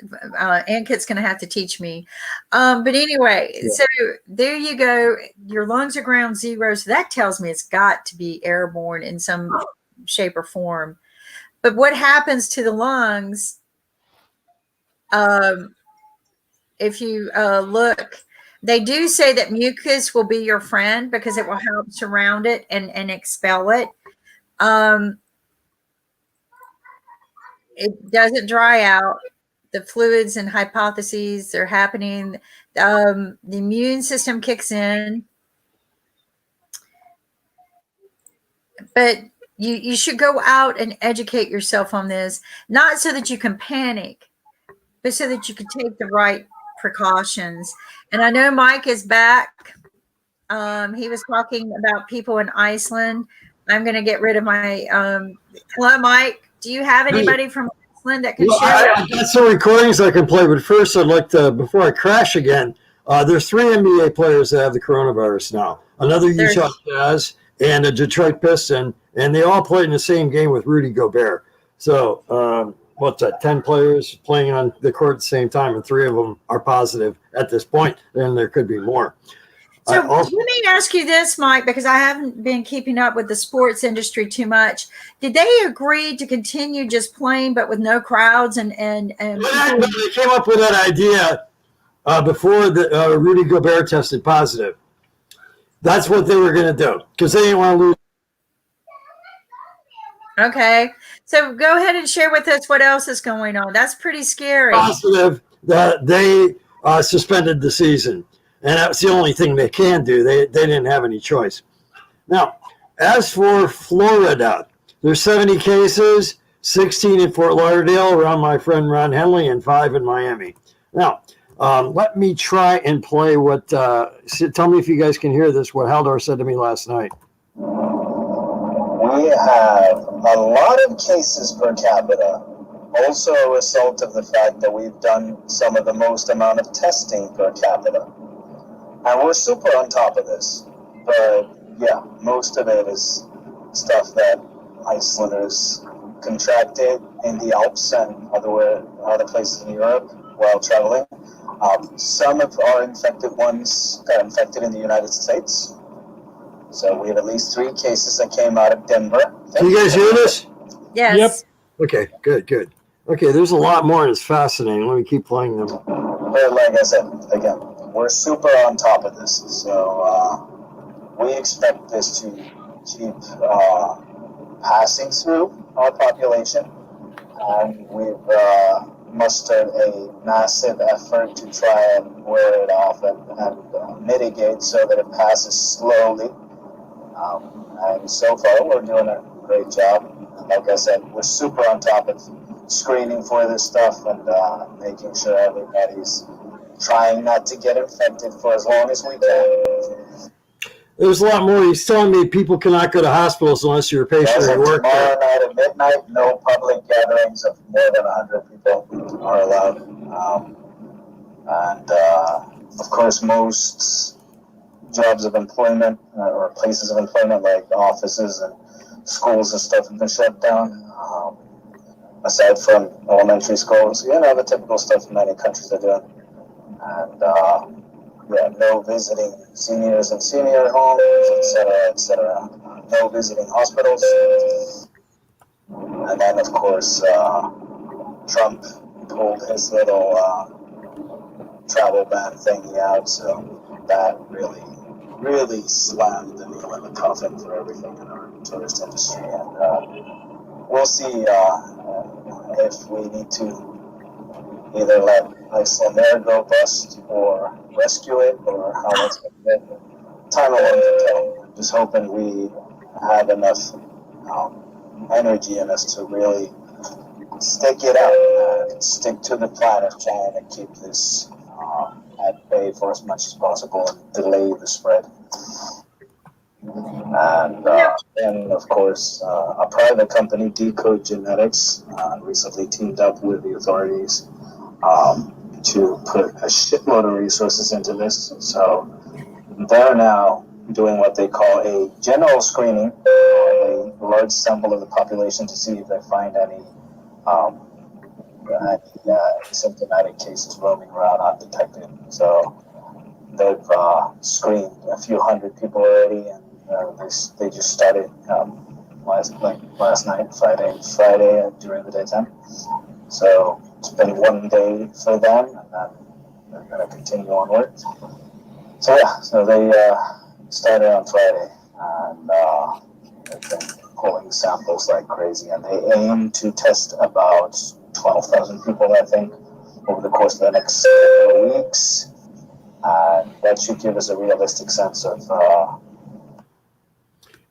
Ankit's going to have to teach me. But anyway, So there you go. Your lungs are ground zero. So that tells me it's got to be airborne in some shape or form. But what happens to the lungs, if you look, they do say that mucus will be your friend because it will help surround it and expel it. It doesn't dry out. The fluids and hypotheses are happening. The immune system kicks in. But you should go out and educate yourself on this, not so that you can panic, but so that you can take the right precautions. And I know Mike is back. He was talking about people in Iceland. I'm going to get rid of my hello, Mike. Do you have anybody from Iceland that can share? I've got some recordings I can play, but first I'd like to, before I crash again, there's 3 NBA players that have the coronavirus now. Another Utah Jazz and a Detroit Piston, and they all played in the same game with Rudy Gobert. So what's that, 10 players playing on the court at the same time, and 3 of them are positive at this point, and there could be more. So let me ask you this, Mike, because I haven't been keeping up with the sports industry too much. Did they agree to continue just playing, but with no crowds? And they came up with that idea before Rudy Gobert tested positive. That's what they were going to do because they didn't want to lose. Okay, so go ahead and share with us what else is going on. That's pretty scary. Positive that they suspended the season. And that's the only thing they can do. They didn't have any choice. Now, as for Florida, there's 70 cases, 16 in Fort Lauderdale around my friend Ron Henley, and 5 in Miami. Now, let me try and play what, tell me if you guys can hear this, what Haldor said to me last night. We have a lot of cases per capita, also a result of the fact that we've done some of the most amount of testing per capita. And we're super on top of this, but yeah, most of it is stuff that Icelanders contracted in the Alps and other places in Europe while traveling. Some of our infected ones got infected in the United States. So we have at least 3 cases that came out of Denver. Can you guys hear this? Yes. Yep. Okay, good. Okay, there's a lot more and it's fascinating. Let me keep playing them. But like I said, again, we're super on top of this. So we expect this to keep passing through our population. And we've mustered a massive effort to try and wear it off and mitigate so that it passes slowly. And so far, we're doing a great job. Like I said, we're super on top of screening for this stuff and making sure everybody's trying not to get infected for as long as we can. There's a lot more. He's telling me people cannot go to hospitals unless you're a patient As or of you work there. tomorrow night at midnight, no public gatherings of more than 100 people are allowed. And of course, most jobs of employment or places of employment like offices and schools and stuff have been shut down. Aside from elementary schools, the typical stuff many countries are doing. And no visiting seniors in senior homes, etc. No visiting hospitals. And then, of course, Trump pulled his little travel ban thingy out, so that really slammed the nail in the coffin for everything in our tourist industry. And we'll see if we need to either let Iceland Air go bust or rescue it, or how that's going to get. Time alone can tell. I'm just hoping we have enough energy in us to really stick it out and stick to the plan of trying to keep this at bay for as much as possible and delay the spread. And of course, a private company, Decode Genetics, recently teamed up with the authorities to put a shitload of resources into this. So they're now doing what they call a general screening on a large sample of the population to see if they find any symptomatic cases roaming around undetected. So they've screened a few hundred people already, and they just started last night, Friday during the daytime. So it's been 1 day for them, and then they're going to continue onward. So they started on Friday, and they've been pulling samples like crazy, and they aim to test about 12,000 people, I think, over the course of the next couple of weeks. And that should give us a realistic sense of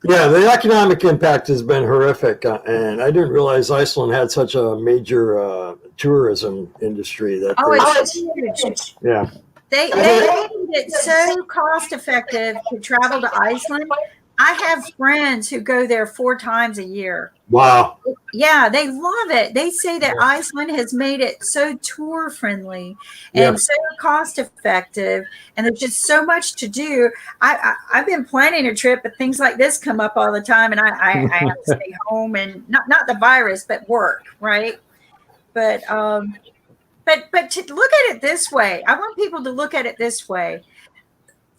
Yeah, the economic impact has been horrific, and I didn't realize Iceland had such a major tourism industry. It's huge. Yeah. They made it so cost effective to travel to Iceland. I have friends who go there 4 times a year. Wow. Yeah, they love it. They say that Iceland has made it so tour friendly and so cost effective, and there's just so much to do. I've been planning a trip, but things like this come up all the time, and I have to stay home and not the virus, but work, right? But to look at it this way, I want people to look at it this way.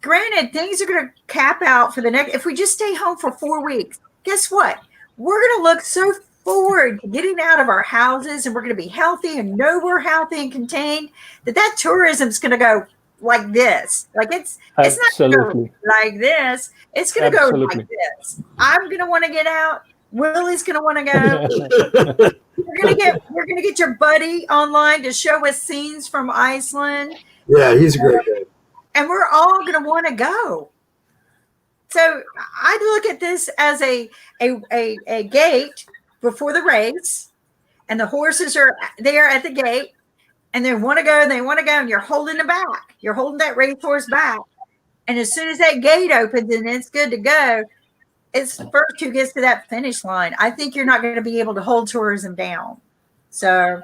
Granted, things are going to cap out for the next, if we just stay home for 4 weeks, guess what? We're going to look so forward to getting out of our houses, and we're going to be healthy and know we're healthy and contained, that tourism is going to go like this. Like it's not going to go like this. It's going to go like this. I'm going to want to get out. Willie's going to want to go. We're going to get your buddy online to show us scenes from Iceland. Yeah, he's a great guy. And we're all going to want to go. So I look at this as a gate before the race, and the horses are there at the gate, and they want to go, and you're holding them back. You're holding that racehorse back. And as soon as that gate opens and it's good to go, it's the first who gets to that finish line. I think you're not going to be able to hold tourism down. So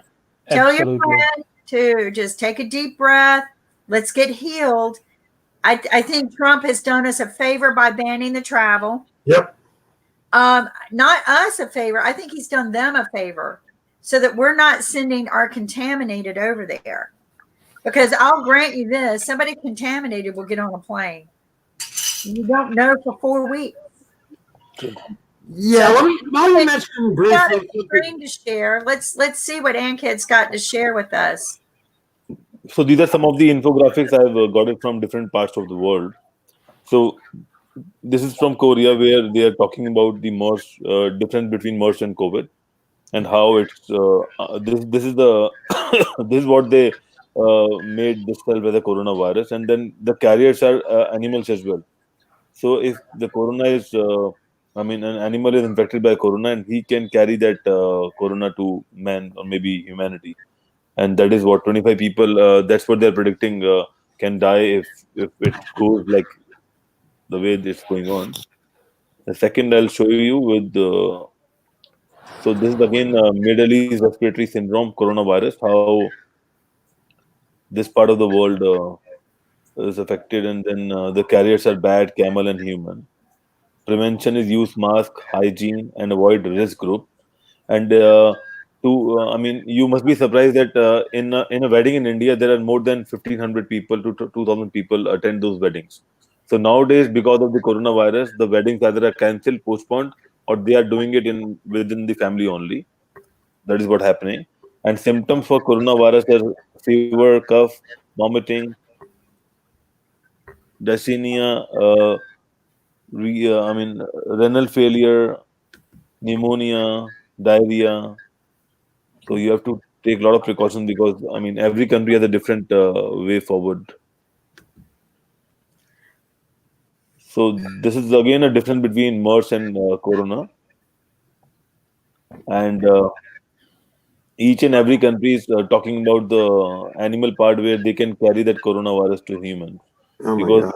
tell your friend to just take a deep breath. Let's get healed. I think Trump has done us a favor by banning the travel. Yep. Not us a favor. I think he's done them a favor so that we're not sending our contaminated over there. Because I'll grant you this: somebody contaminated will get on a plane. You don't know for 4 weeks. Yeah, let me mention We got a briefly. screen to share. Let's see what Ankit's got to share with us. So these are some of the infographics I've got it from different parts of the world. So this is from Korea, where they are talking about the MERS difference between MERS and COVID, and how it's this is the this is what they made this cell as a coronavirus, and then the carriers are animals as well. So if the corona is, I mean, an animal is infected by corona, and he can carry that corona to man or maybe humanity, and that is what 25 people. That's what they're predicting can die if it goes like the way it's going on. The second I'll show you with so this is again Middle East respiratory syndrome coronavirus. How this part of the world is affected, and then the carriers are bad, camel and human. Prevention is use mask, hygiene, and avoid risk group. And I mean, you must be surprised that in a wedding in India, there are more than 1,500 people to 2,000 people attend those weddings. So nowadays, because of the coronavirus, the weddings either are cancelled, postponed, or they are doing it in within the family only. That is what happening. And symptoms for coronavirus are fever, cough, vomiting, dyspnea, I mean, renal failure, pneumonia, diarrhea. So you have to take a lot of precautions because I mean every country has a different way forward. So this is again a difference between MERS and Corona, and each and every country is talking about the animal part where they can carry that coronavirus to humans Oh my because God.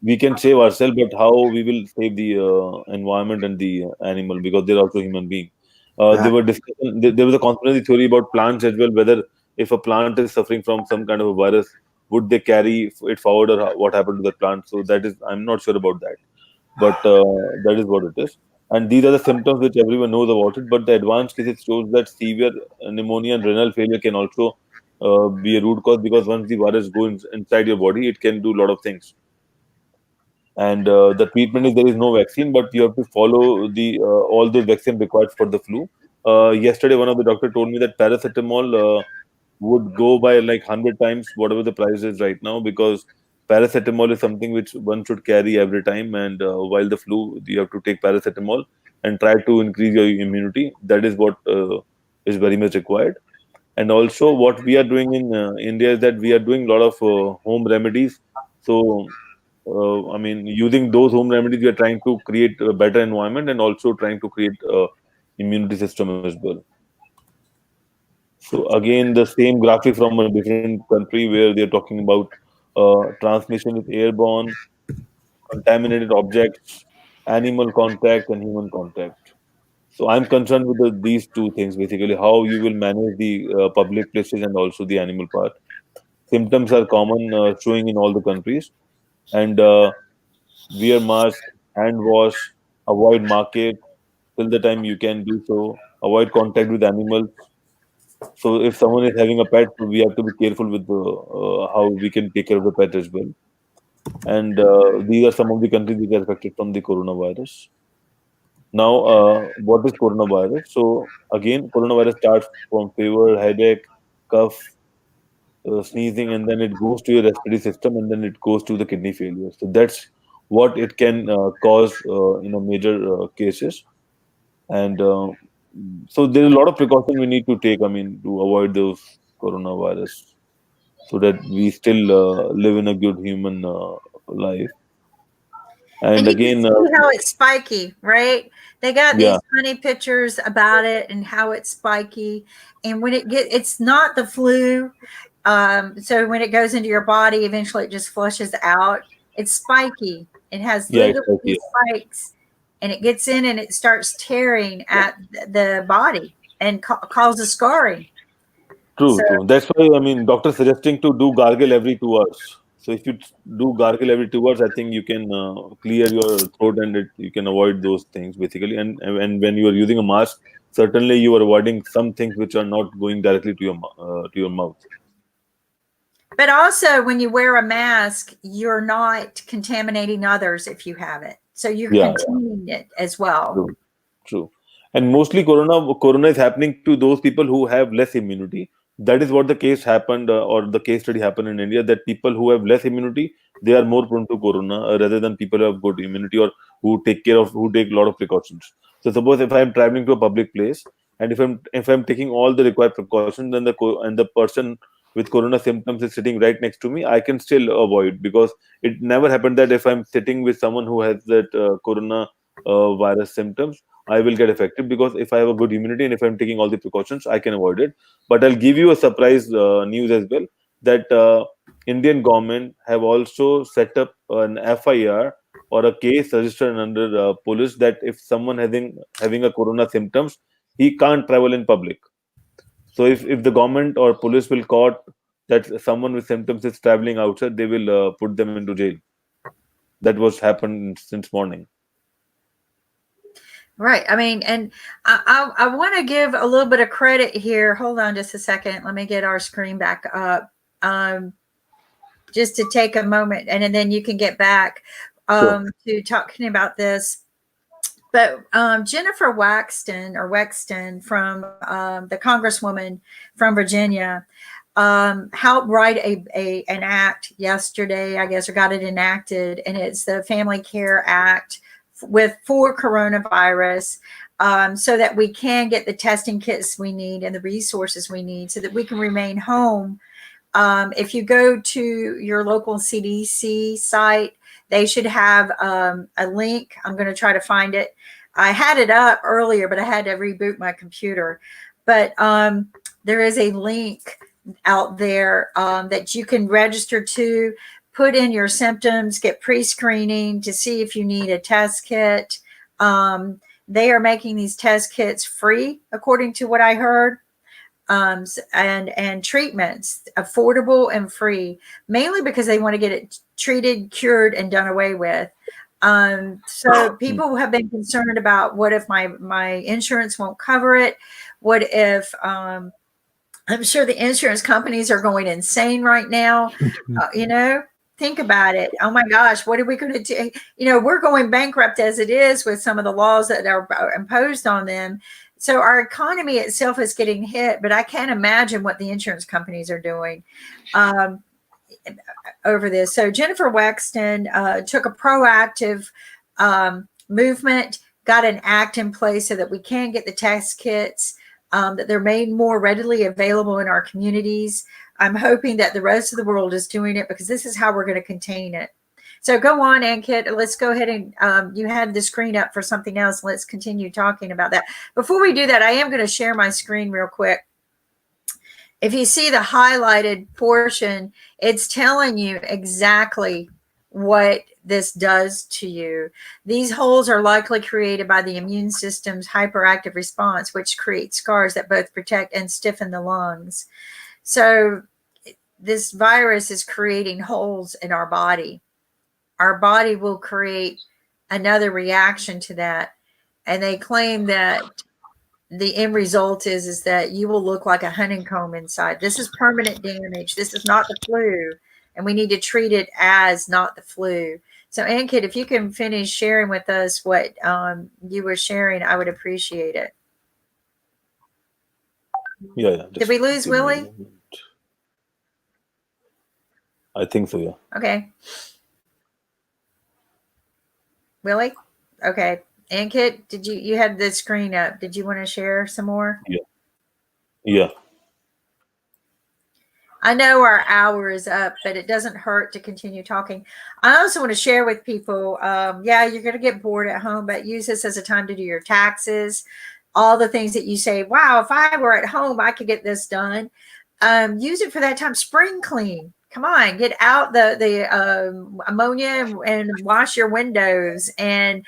we can save ourselves, but how we will save the environment and the animal because they're also human beings. They Yeah. were discussing, there was a conspiracy theory about plants as well, whether if a plant is suffering from some kind of a virus, would they carry it forward or what happened to the plant? So that is, I'm not sure about that, but that is what it is. And these are the symptoms which everyone knows about it. But the advanced cases shows that severe pneumonia and renal failure can also be a root cause because once the virus goes inside your body, it can do a lot of things. And the treatment is there is no vaccine, but you have to follow the all the vaccine required for the flu. Yesterday, one of the doctor told me that paracetamol would go by like 100 times whatever the price is right now because paracetamol is something which one should carry every time. And while the flu, you have to take paracetamol and try to increase your immunity. That is what is very much required. And also, what we are doing in India is that we are doing a lot of home remedies. So I mean, using those home remedies, we are trying to create a better environment and also trying to create a immunity system as well. So again, the same graphic from a different country where they're talking about transmission with airborne, contaminated objects, animal contact, and human contact. So I'm concerned with these two things basically: how you will manage the public places and also the animal part. Symptoms are common, showing in all the countries, and wear mask, hand wash, avoid market till the time you can do so, avoid contact with animals. So if someone is having a pet, we have to be careful with how we can take care of the pet as well. And these are some of the countries which are affected from the coronavirus. Now, what is coronavirus? So again, coronavirus starts from fever, headache, cough, sneezing, and then it goes to your respiratory system, and then it goes to the kidney failure. So that's what it can cause in a major cases. And so there's a lot of precaution we need to take. I mean, to avoid those coronavirus, so that we still live in a good human life. And And you can again, see how it's spiky, right? They got yeah, these funny pictures about it and how it's spiky. And when it's not the flu. So when it goes into your body, eventually it just flushes out. It's spiky. It has yeah, little exactly. spikes, and it gets in and it starts tearing at the body and causes scarring. So True, true. That's why I mean, doctor suggesting to do gargle every 2 hours. So if you do gargle every 2 hours, I think you can clear your throat and you can avoid those things basically. And when you are using a mask, certainly you are avoiding some things which are not going directly to your to your mouth. But also, when you wear a mask, you're not contaminating others if you have it. So you're containing it as well. True. True. And mostly corona is happening to those people who have less immunity. That is what the case happened, or the case study happened in India, that people who have less immunity, they are more prone to corona, rather than people who have good immunity, or who take a lot of precautions. So suppose if I am traveling to a public place, and if I'm taking all the required precautions, then the person with corona symptoms is sitting right next to me, I can still avoid, because it never happened that if I'm sitting with someone who has that corona virus symptoms, I will get affected, because if I have a good immunity and if I'm taking all the precautions, I can avoid it. But I'll give you a surprise news as well, that Indian government have also set up an FIR, or a case registered under police, that if someone having a corona symptoms, he can't travel in public. So if the government or police will caught that someone with symptoms is traveling outside, they will put them into jail. That was happened since morning. Right. I mean, and I want to give a little bit of credit here. Hold on just a second. Let me get our screen back up. Just to take a moment, and then you can get back Sure. to talking about this. But Jennifer Wexton from the Congresswoman from Virginia helped write an act yesterday, I guess, or got it enacted, and it's the Family Care Act for coronavirus, so that we can get the testing kits we need and the resources we need so that we can remain home. If you go to your local CDC site, they should have a link. I'm going to try to find it. I had it up earlier, but I had to reboot my computer. But there is a link out there that you can register to, put in your symptoms, get pre-screening to see if you need a test kit. They are making these test kits free, according to what I heard. And treatments affordable and free, mainly because they want to get it treated, cured, and done away with. So people have been concerned about, what if my insurance won't cover it? What if I'm sure the insurance companies are going insane right now. Think about it. Oh my gosh, what are we going to do? We're going bankrupt as it is with some of the laws that are imposed on them. So our economy itself is getting hit, but I can't imagine what the insurance companies are doing over this. So Jennifer Wexton took a proactive movement, got an act in place so that we can get the test kits, that they're made more readily available in our communities. I'm hoping that the rest of the world is doing it, because this is how we're going to contain it. So go on, Ankit. Let's go ahead and you had the screen up for something else. Let's continue talking about that. Before we do that, I am going to share my screen real quick. If you see the highlighted portion, it's telling you exactly what this does to you. These holes are likely created by the immune system's hyperactive response, which creates scars that both protect and stiffen the lungs. So this virus is creating holes in our body. Our body will create another reaction to that. And they claim that the end result is that you will look like a honeycomb inside. This is permanent damage. This is not the flu. And we need to treat it as not the flu. So Ankit, if you can finish sharing with us what you were sharing, I would appreciate it. Yeah. Did we lose Willie? I think so, yeah. Okay. Willie? Okay. Ankit, did you had the screen up? Did you want to share some more? Yeah. I know our hour is up, but it doesn't hurt to continue talking. I also want to share with people, you're going to get bored at home, but use this as a time to do your taxes, all the things that you say, wow, if I were at home, I could get this done. Use it for that time. Spring clean. Come on, get out the ammonia and wash your windows, and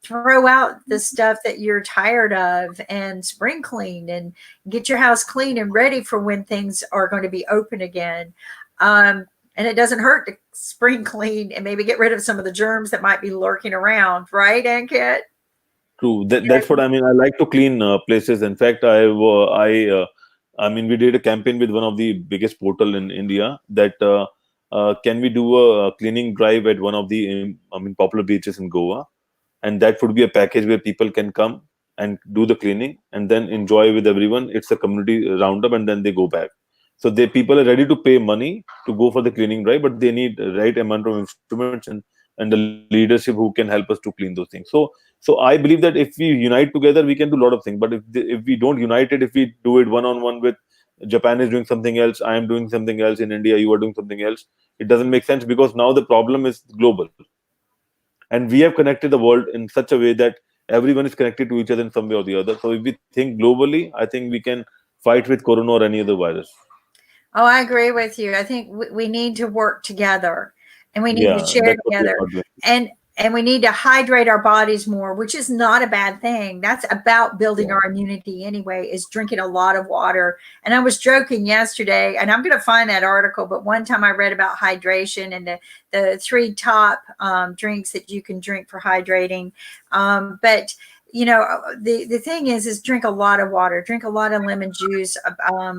throw out the stuff that you're tired of, and spring clean, and get your house clean and ready for when things are going to be open again. And it doesn't hurt to spring clean and maybe get rid of some of the germs that might be lurking around, right, Ankit? True. That's what I mean. I like to clean places. In fact, I I mean, we did a campaign with one of the biggest portal in India that can we do a cleaning drive at one of the popular beaches in Goa, and that would be a package where people can come and do the cleaning and then enjoy with everyone. It's a community roundup, and then they go back. So they people are ready to pay money to go for the cleaning drive, but they need the right amount of instruments and the leadership who can help us to clean those things. So I believe that if we unite together, we can do a lot of things. But if we don't unite it, if we do it one on one with Japan is doing something else, I am doing something else in India, you are doing something else, it doesn't make sense because now the problem is global, and we have connected the world in such a way that everyone is connected to each other in some way or the other. So if we think globally, I think we can fight with corona or any other virus. Oh, I agree with you. I think we need to work together, and we need to Yeah, share that's what we together, are not doing. and we need to hydrate our bodies more, which is not a bad thing. That's about building Yeah. our immunity anyway, is drinking a lot of water. And I was joking yesterday, and I'm going to find that article, but one time I read about hydration and the three top drinks that you can drink for hydrating. But the thing is drink a lot of water, drink a lot of lemon juice.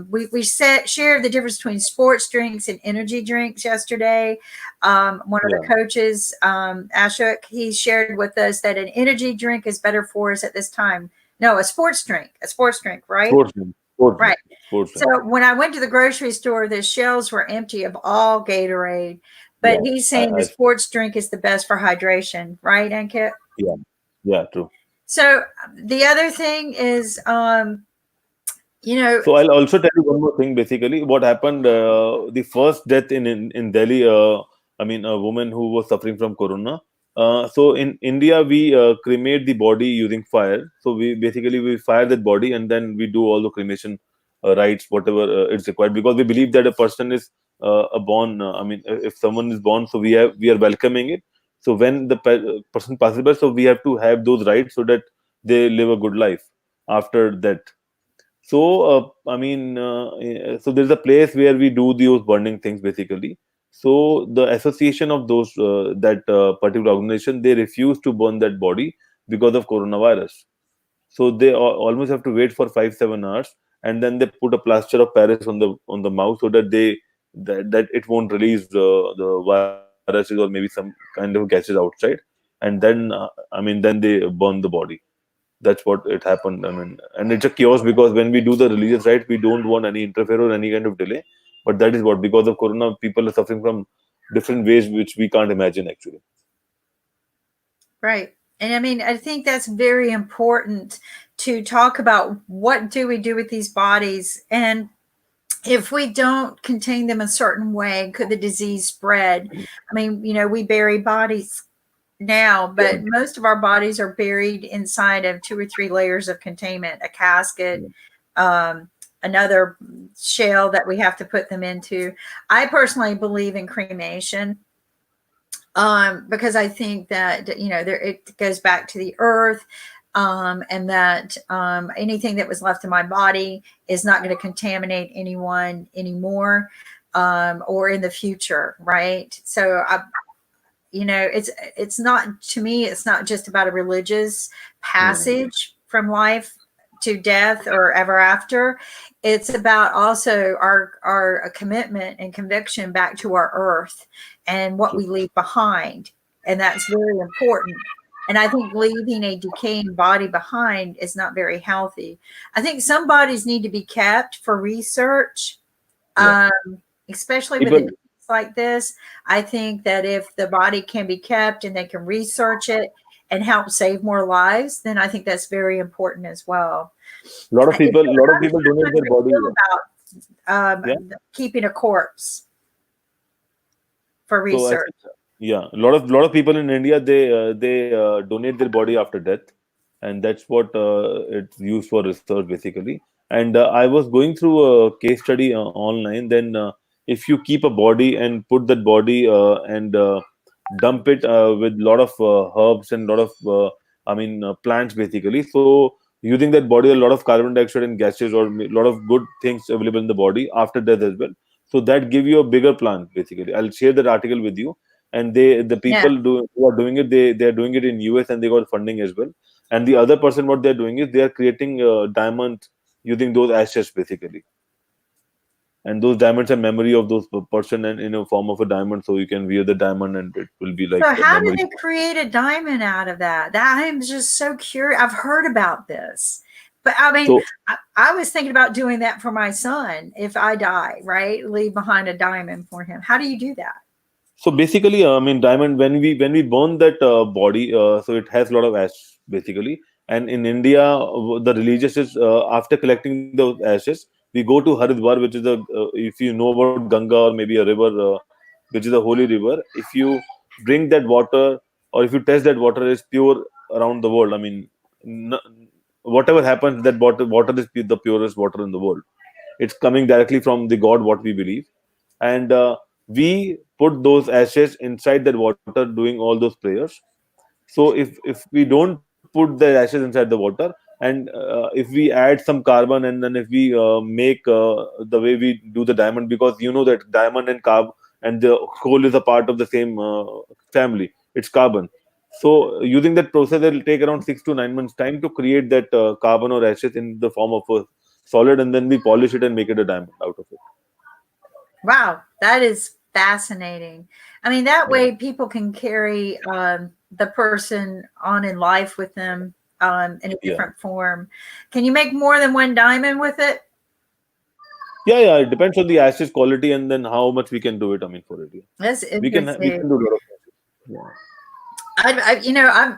We shared the difference between sports drinks and energy drinks yesterday. One of the coaches, Ashok, he shared with us that an energy drink is better for us at this time. No, a sports drink, right? Sports drink, sports Right. drink, sports drink. So when I went to the grocery store, the shelves were empty of all Gatorade, but Yeah, he's saying the sports drink is the best for hydration, right, Ankit? yeah, true. So the other thing is, So I'll also tell you one more thing. Basically, what happened? The first death in Delhi. I mean, a woman who was suffering from corona. So in India, we cremate the body using fire. So we fire that body and then we do all the cremation rites, whatever it's required, because we believe that a person is a born. I mean, if someone is born, so we are welcoming it. So when the person passes by, so we have to have those rites so that they live a good life after that. So, so there's a place where we do those burning things basically. So the association of those that particular organization, they refuse to burn that body because of coronavirus. So they almost have to wait for 5-7 hours, and then they put a plaster of Paris on the mouth so that that it won't release the viruses or maybe some kind of gases outside, and then then they burn the body. That's what it happened. I mean, and it's a chaos because when we do the religious rites, we don't want any interfere or any kind of delay. But that is what, because of corona, people are suffering from different ways which we can't imagine actually. right. And I mean, I think that's very important to talk about. What do we do with these bodies? And if we don't contain them a certain way, could the disease spread? I mean, we bury bodies now, but most of our bodies are buried inside of 2 or 3 layers of containment, a casket, another shell that we have to put them into. I personally believe in cremation, because I think that, it goes back to the earth, and that anything that was left in my body is not going to contaminate anyone anymore, or in the future, right? So it's not, to me, it's not just about a religious passage from life to death or ever after. It's about also our commitment and conviction back to our earth and what we leave behind. And that's very important. And I think leaving a decaying body behind is not very healthy. I think some bodies need to be kept for research, especially with a like this. I think that if the body can be kept and they can research it and help save more lives, then I think that's very important as well. A lot of people donate their body about keeping a corpse for research. So a lot of people in India, they donate their body after death, and that's what it's used for research basically. And I was going through a case study online. Then if you keep a body and put that body and dump it with a lot of herbs and a lot of plants basically, so using that body, a lot of carbon dioxide and gases or a lot of good things available in the body after death as well. So that give you a bigger plant basically. I'll share that article with you. And the people who are doing it, they are doing it in US, and they got funding as well. And the other person, what they're doing is they are creating diamond using those ashes basically. and those diamonds are memory of those person and in a form of a diamond, so you can wear the diamond and it will be like So a how did memory. they create a diamond out of that? I'm just so curious. I've heard about this, but I mean, So I was thinking about doing that for my son if I die, right? Leave behind a diamond for him. How do you do that? So basically, I mean, diamond when we burn that body, so it has a lot of ash basically. And in India, the religious is after collecting those ashes, we go to Haridwar, which is if you know about Ganga or maybe a river, which is a holy river. If you drink that water or if you test that water is pure around the world. I mean, whatever happens, that water is the purest water in the world. It's coming directly from the God, what we believe, and we put those ashes inside that water doing all those prayers. So if we don't put the ashes inside the water, and if we add some carbon, and then if we make the way we do the diamond, because you know that diamond and and the coal is a part of the same family, it's carbon. So using that process, it will take around 6 to 9 months time to create that carbon or ashes in the form of a solid, and then we polish it and make it a diamond out of it. Wow, that is fascinating. I mean, that way people can carry the person on in life with them in a different form. Can you make more than one diamond with it? Yeah, it depends on the ashes quality and then how much we can do it. I mean, for it, That's we can interesting. do a lot of ashes. Yeah.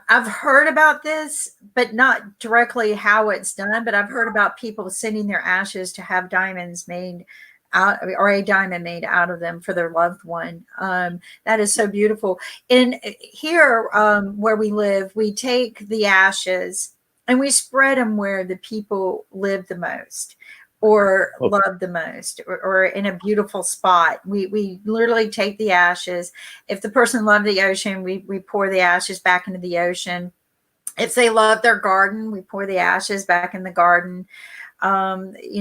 I've heard about this, but not directly how it's done. But I've heard about people sending their ashes to have diamonds made out, or a diamond made out of them for their loved one. That is so beautiful. In here, where we live, we take the ashes and we spread them where the people live the most or love the most, or in a beautiful spot. We literally take the ashes. If the person loved the ocean, we pour the ashes back into the ocean. If they love their garden, we pour the ashes back in the garden. We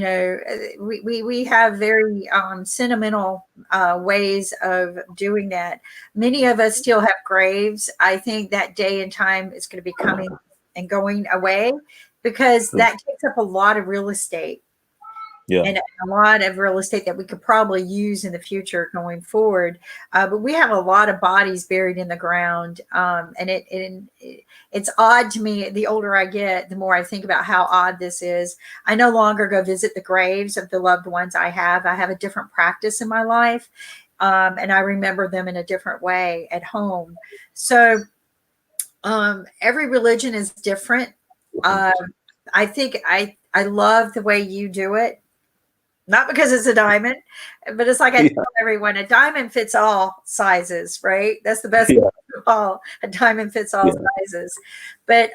have very sentimental ways of doing that. Many of us still have graves. I think that day and time is going to be coming and going away, because that takes up a lot of real estate. Yeah. And a lot of real estate that we could probably use in the future going forward. But we have a lot of bodies buried in the ground. And it's odd to me. The older I get, the more I think about how odd this is. I no longer go visit the graves of the loved ones I have. I have a different practice in my life. And I remember them in a different way at home. So every religion is different. I think I love the way you do it. Not because it's a diamond, but it's like I tell everyone, a diamond fits all sizes, right? That's the best of all. A diamond fits all sizes. But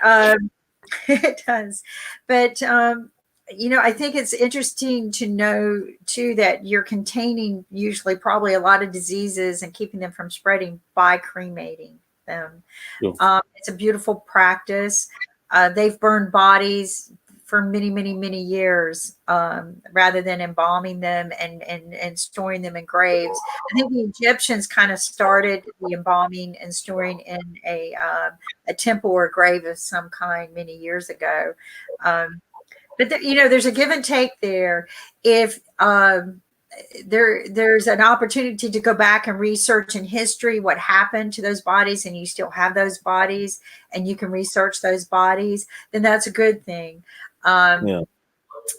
it does. But I think it's interesting to know too that you're containing usually probably a lot of diseases and keeping them from spreading by cremating them. It's a beautiful practice. They've burned bodies for many, many, many years, rather than embalming them and storing them in graves. I think the Egyptians kind of started the embalming and storing in a temple or grave of some kind many years ago. But there's a give and take there. If there's an opportunity to go back and research in history what happened to those bodies, and you still have those bodies and you can research those bodies, then that's a good thing.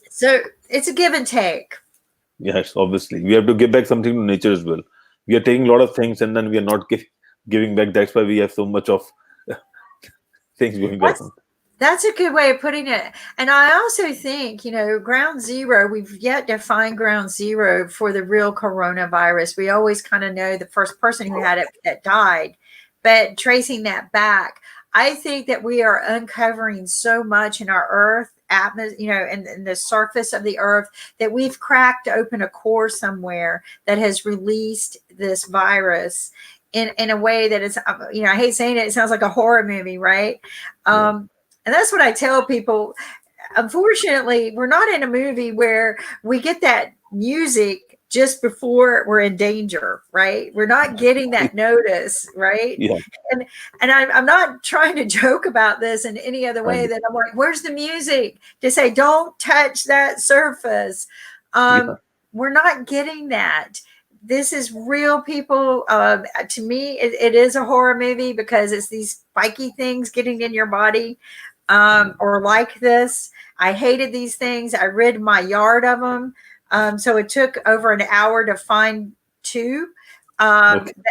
So it's a give and take. Yes, obviously we have to give back something to nature as well. We are taking a lot of things and then we are not giving back. That's why we have so much of things going on. That's a good way of putting it. And I also think, ground zero, we've yet to find ground zero for the real coronavirus. We always kind of know the first person who had it that died, but tracing that back, I think that we are uncovering so much in our earth atmosphere, in the surface of the earth, that we've cracked open a core somewhere that has released this virus in a way that is, I hate saying it, it sounds like a horror movie, right? And that's what I tell people. Unfortunately, we're not in a movie where we get that music just before we're in danger, right? We're not getting that notice, right? Yeah. And I'm not trying to joke about this in any other way that I'm like, where's the music to say, don't touch that surface? we're not getting that. This is real people. To me, it is a horror movie because it's these spiky things getting in your body, or like this. I hated these things. I rid my yard of them. So it took over an hour to find two,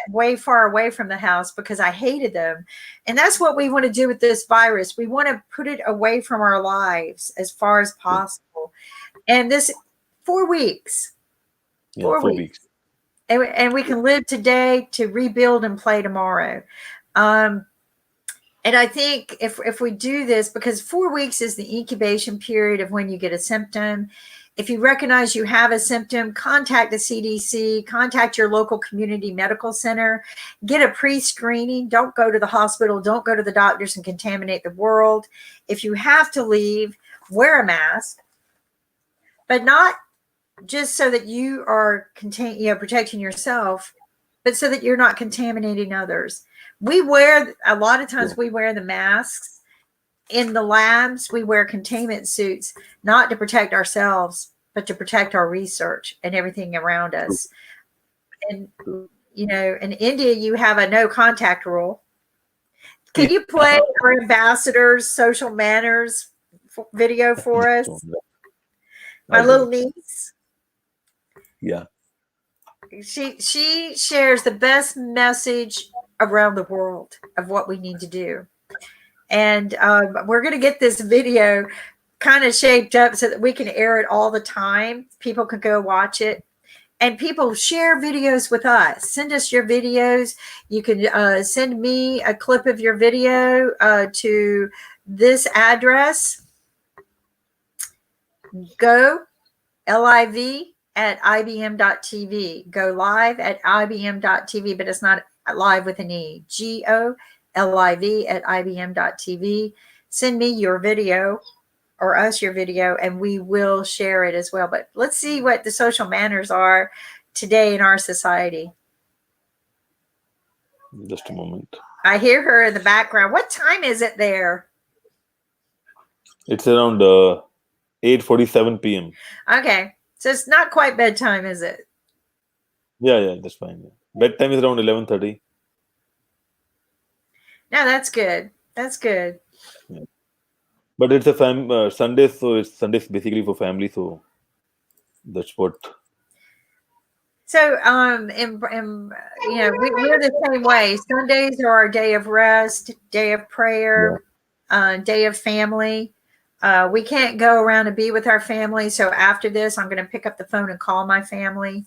way far away from the house because I hated them. And that's what we want to do with this virus. We want to put it away from our lives as far as possible. And this 4 weeks. Yeah, 4 weeks. And we can live today to rebuild and play tomorrow. And I think if we do this, because 4 weeks is the incubation period of when you get a symptom. If you recognize you have a symptom, contact the CDC, contact your local community medical center, get a pre-screening. Don't go to the hospital. Don't go to the doctors and contaminate the world. If you have to leave, wear a mask, but not just so that you are protecting yourself, but so that you're not contaminating others. We wear, a lot of times we wear the masks in the labs. We wear containment suits, not to protect ourselves, but to protect our research and everything around us. And, you know, in India, you have a no contact rule. Can you play our ambassador's social manners video for us? My little niece. Yeah. She shares the best message around the world of what we need to do. And we're going to get this video kind of shaped up so that we can air it all the time. People can go watch it. And people share videos with us. Send us your videos. You can send me a clip of your video to this address. Go live at IBM.TV. Go live at IBM.TV, but it's not live with an E. GOLIV at IBM.TV. Send me your video or us your video, and we will share it as well. But let's see what the social manners are today in our society. Just a moment. I hear her in the background. What time is it there? It's around 8:47 p.m. Okay. So it's not quite bedtime, is it? Yeah, that's fine. Yeah. Bedtime is around 11:30. No, that's good. That's good. Yeah. But it's a Sunday, so it's Sundays basically for family. So that's what. So, we're the same way. Sundays are our day of rest, day of prayer, day of family. We can't go around and be with our family. So after this, I'm going to pick up the phone and call my family,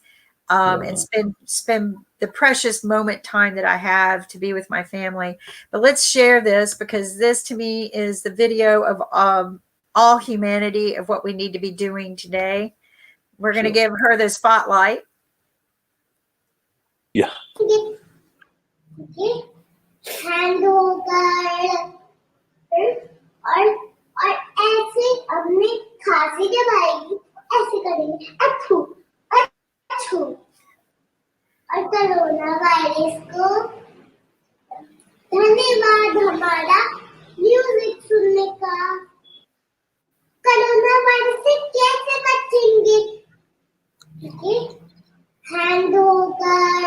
and spend the precious moment time that I have to be with my family. But let's share this, because this to me is the video of all humanity of what we need to be doing today. We're going to give her the spotlight. Yeah. hand होकर और ऐसे अपनी खांसी जब आएगी ऐसे करेंगे अथू अथू और कोरोना वायरस को धन्यवाद हमारा म्यूजिक सुनने का। कोरोना वायरस से कैसे बचेंगे? हैंड होकर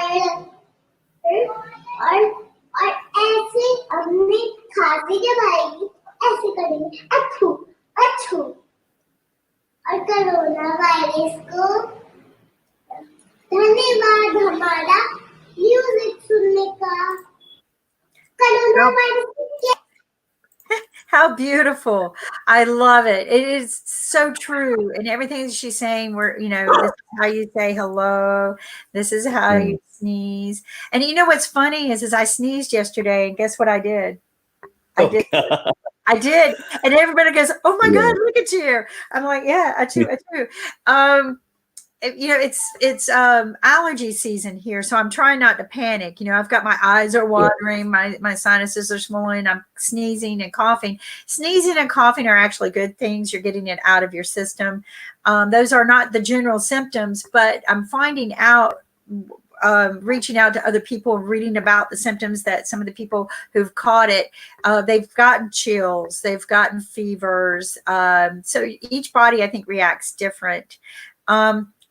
और ऐसे अपनी खांसी जब आएगी ऐसे करेंगे अथू अथू और कोरोना वायरस को धन्यवाद हमारा म्यूजिक सुनने का। Corona virus How beautiful. I love it. It is so true. And everything that she's saying, this is how you say hello. This is how you sneeze. And you know what's funny is I sneezed yesterday, and guess what I did? I did. And everybody goes, oh my God, look at you. I'm like, yeah, I too. It's allergy season here, so I'm trying not to panic. I've got my eyes are watering, my sinuses are swollen, I'm sneezing and coughing. Sneezing and coughing are actually good things. You're getting it out of your system. Those are not the general symptoms, but I'm finding out, reaching out to other people, reading about the symptoms that some of the people who've caught it, they've gotten chills, they've gotten fevers. So each body, I think, reacts different.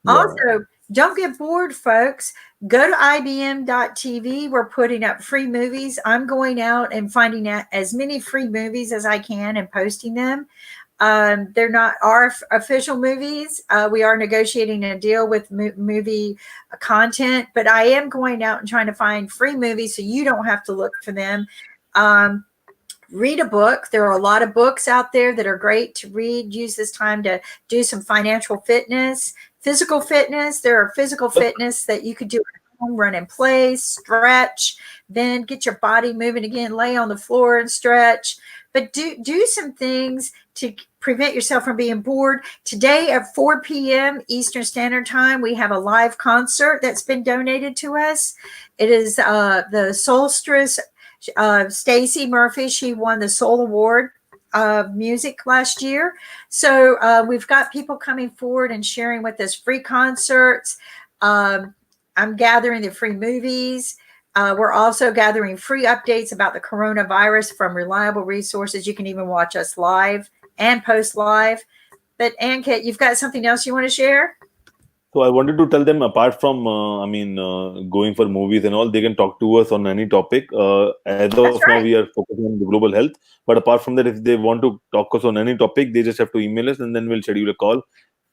Also, don't get bored, folks. Go to IBM.TV. We're putting up free movies. I'm going out and finding out as many free movies as I can and posting them. They're not our official movies. We are negotiating a deal with movie content, but I am going out and trying to find free movies so you don't have to look for them. Read a book. There are a lot of books out there that are great to read. Use this time to do some financial fitness, physical fitness. There are physical fitness that you could do at home, run in place, stretch, then get your body moving again, lay on the floor and stretch. But do some things to prevent yourself from being bored. Today at 4 p.m. Eastern Standard Time, we have a live concert that's been donated to us. It is the Solstice. Stacy Murphy, she won the Soul Award of Music last year. So we've got people coming forward and sharing with us free concerts. I'm gathering the free movies. We're also gathering free updates about the coronavirus from reliable resources. You can even watch us live and post live. But Ankit, you've got something else you want to share? So I wanted to tell them, apart from, going for movies and all, they can talk to us on any topic. As of now, we are focusing on the global health. But apart from that, if they want to talk us on any topic, they just have to email us, and then we'll schedule a call.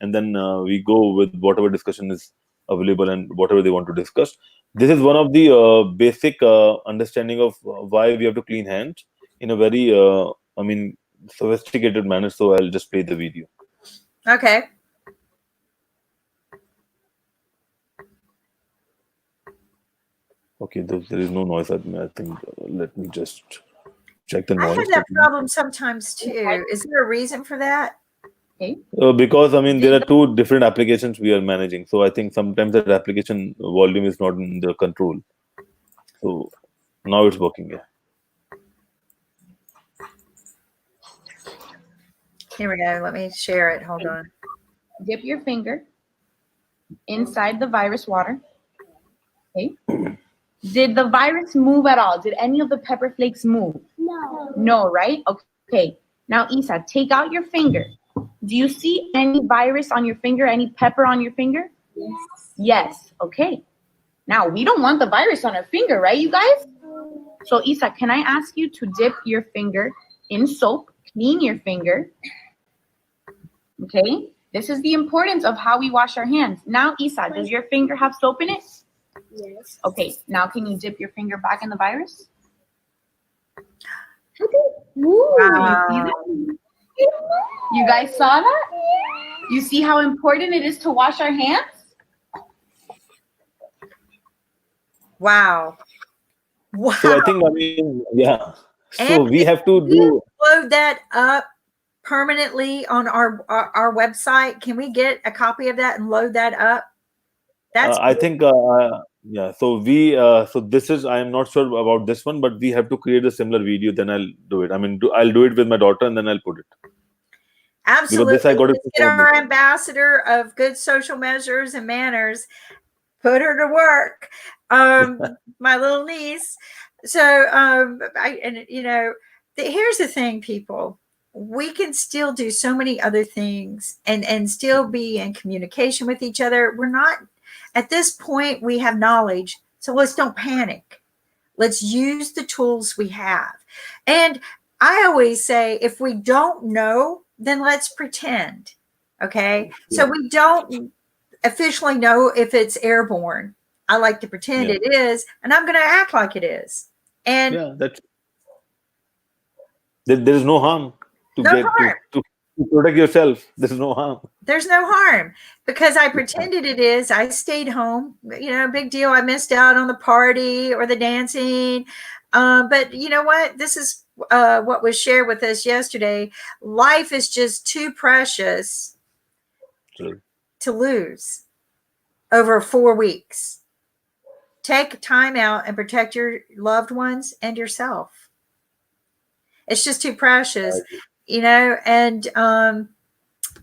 And then we go with whatever discussion is available and whatever they want to discuss. This is one of the basic understanding of why we have to clean hands in a very, sophisticated manner. So I'll just play the video. Okay. Okay, there is no noise. I think let me just check the noise. I have that problem sometimes too. Is there a reason for that? Because there are two different applications we are managing. So I think sometimes that application volume is not in the control. So now it's working. Yeah. Here we go. Let me share it. Hold on. Dip your finger inside the virus water. Okay. Did the virus move at all? Did any of the pepper flakes move? No. No, right? Okay. Now, Isa, take out your finger. Do you see any virus on your finger? Any pepper on your finger? Yes. Yes. Okay. Now, we don't want the virus on our finger, right, you guys? So, Isa, can I ask you to dip your finger in soap? Clean your finger. Okay. This is the importance of how we wash our hands. Now, Isa, does your finger have soap in it? Yes. Okay, now can you dip your finger back in the virus? Wow. You guys saw that? You see how important it is to wash our hands? Wow. Wow. So I think, yeah. So And we have to do. Load that up permanently on our website. Can we get a copy of that and load that up? That's I think, yeah. So this is, I am not sure about this one, but we have to create a similar video. Then I'll do it. I'll do it with my daughter, and then I'll put it. absolutely. This I got it Let's get our ambassador of good social measures and manners. Put her to work. My little niece. So, here's the thing, people. We can still do so many other things and still be in communication with each other. We're not, at this point, we have knowledge. So let's don't panic. Let's use the tools we have. And I always say, if we don't know, then let's pretend. Okay. So we don't officially know if it's airborne. I like to pretend it is, and I'm going to act like it is. And there is no harm to protect yourself. There's no harm. There's no harm because I pretended it is. I stayed home, big deal. I missed out on the party or the dancing. But you know what? This is what was shared with us yesterday. Life is just too precious to lose over 4 weeks. Take time out and protect your loved ones and yourself. It's just too precious, and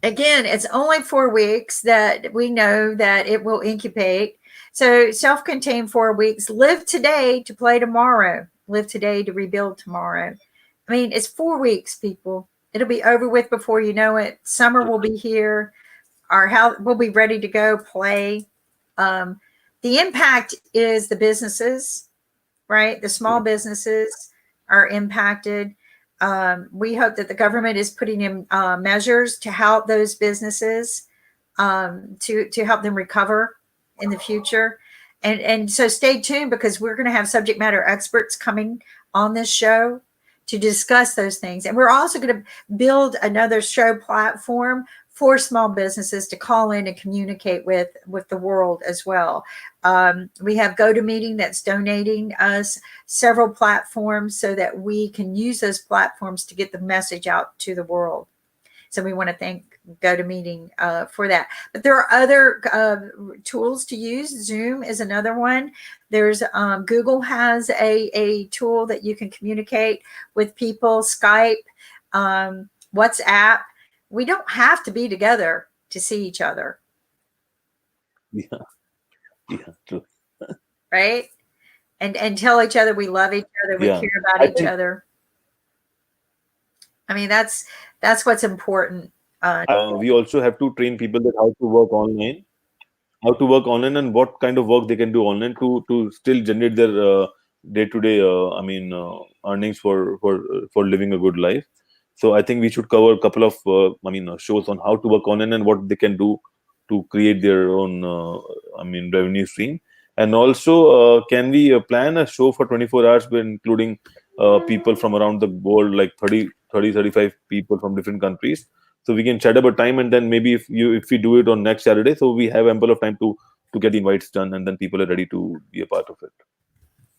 again, it's only 4 weeks that we know that it will incubate. So self-contained 4 weeks, live today to play tomorrow, live today to rebuild tomorrow. I mean, it's 4 weeks, people. It'll be over with before you know it. Summer will be here. we'll be ready to go play. The impact is the businesses, right? The small businesses are impacted. We hope that the government is putting in measures to help those businesses, to help them recover in the future. And so stay tuned, because we're going to have subject matter experts coming on this show to discuss those things. And we're also going to build another show platform for small businesses to call in and communicate with the world as well. We have GoToMeeting that's donating us several platforms so that we can use those platforms to get the message out to the world. So we want to thank GoToMeeting for that. But there are other tools to use. Zoom is another one. There's Google has a tool that you can communicate with people. Skype, WhatsApp. We don't have to be together to see each other. Yeah, true. Right? And tell each other we love each other, we care about each other. I mean, that's what's important. We also have to train people that how to work online, and what kind of work they can do online to still generate their day-to-day earnings for living a good life. So I think we should cover a couple of shows on how to work online and what they can do to create their own revenue stream. And also, can we plan a show for 24 hours, including people from around the world, like 35 people from different countries? So we can chat about time, and then maybe if we do it on next Saturday, so we have ample of time to get the invites done, and then people are ready to be a part of it.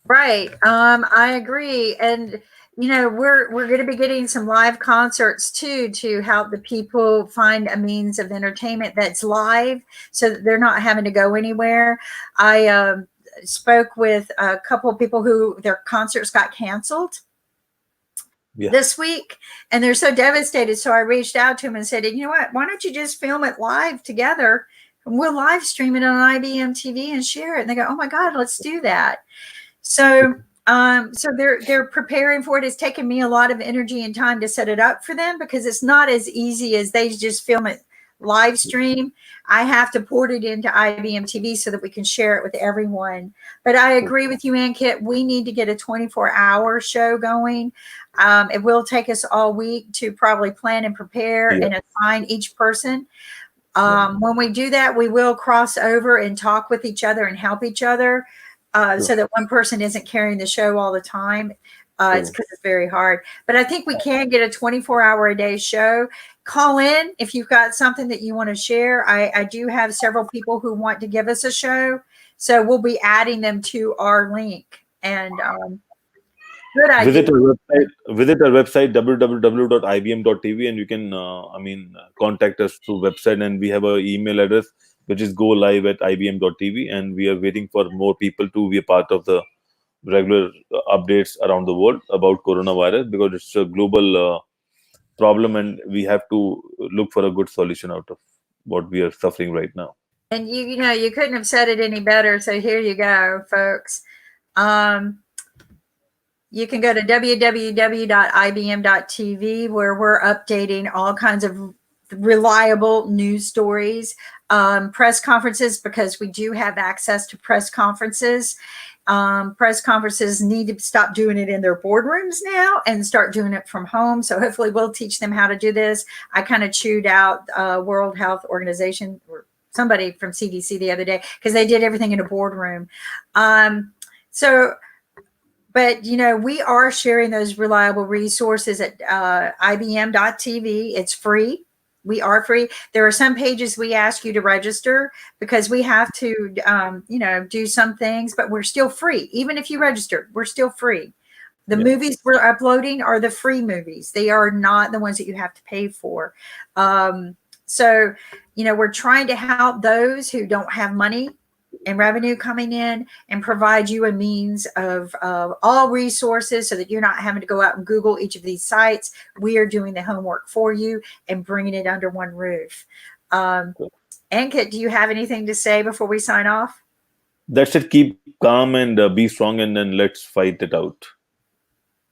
Right. I agree. And we're going to be getting some live concerts too, to help the people find a means of entertainment that's live, so that they're not having to go anywhere. I spoke with a couple of people who their concerts got canceled this week, and they're so devastated. So I reached out to them and said, you know what, why don't you just film it live together, and we'll live stream it on IBMTV and share it. And they go, oh my God, let's do that. So they're preparing for it. It's taken me a lot of energy and time to set it up for them, because it's not as easy as they just film it live stream. I have to port it into IBMTV so that we can share it with everyone. But I agree with you, Ankit. We need to get a 24-hour show going. It will take us all week to probably plan and prepare and assign each person. When we do that, we will cross over and talk with each other and help each other, so that one person isn't carrying the show all the time. It's because it's very hard. But I think we can get a 24-hour-a-day show. Call in if you've got something that you want to share. I do have several people who want to give us a show, so we'll be adding them to our link. And good idea. Visit our website www.ibm.tv, and you can contact us through website, and we have an email address which is go-live@ibm.tv, and we are waiting for more people to be a part of the regular updates around the world about coronavirus, because it's a global problem, and we have to look for a good solution out of what we are suffering right now. And you couldn't have said it any better. So here you go, folks. You can go to www.ibm.tv, where we're updating all kinds of reliable news stories, press conferences, because we do have access to press conferences. Press conferences need to stop doing it in their boardrooms now and start doing it from home. So hopefully we'll teach them how to do this. I kind of chewed out World Health Organization or somebody from CDC the other day, because they did everything in a boardroom. But we are sharing those reliable resources at IBM.tv. It's free. We are free. There are some pages we ask you to register, because we have to, do some things, but we're still free. Even if you register, we're still free. The movies we're uploading are the free movies. They are not the ones that you have to pay for. So we're trying to help those who don't have money and revenue coming in, and provide you a means of all resources, so that you're not having to go out and Google each of these sites. We are doing the homework for you and bringing it under one roof. Ankit, do you have anything to say before we sign off? That's it. Keep calm and be strong, and then let's fight it out.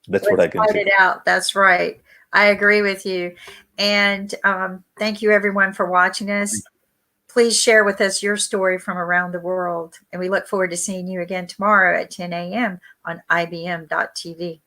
That's what I can say. Fight it out. That's right. I agree with you. And thank you, everyone, for watching us. Please share with us your story from around the world. And we look forward to seeing you again tomorrow at 10 a.m. on IBM.TV.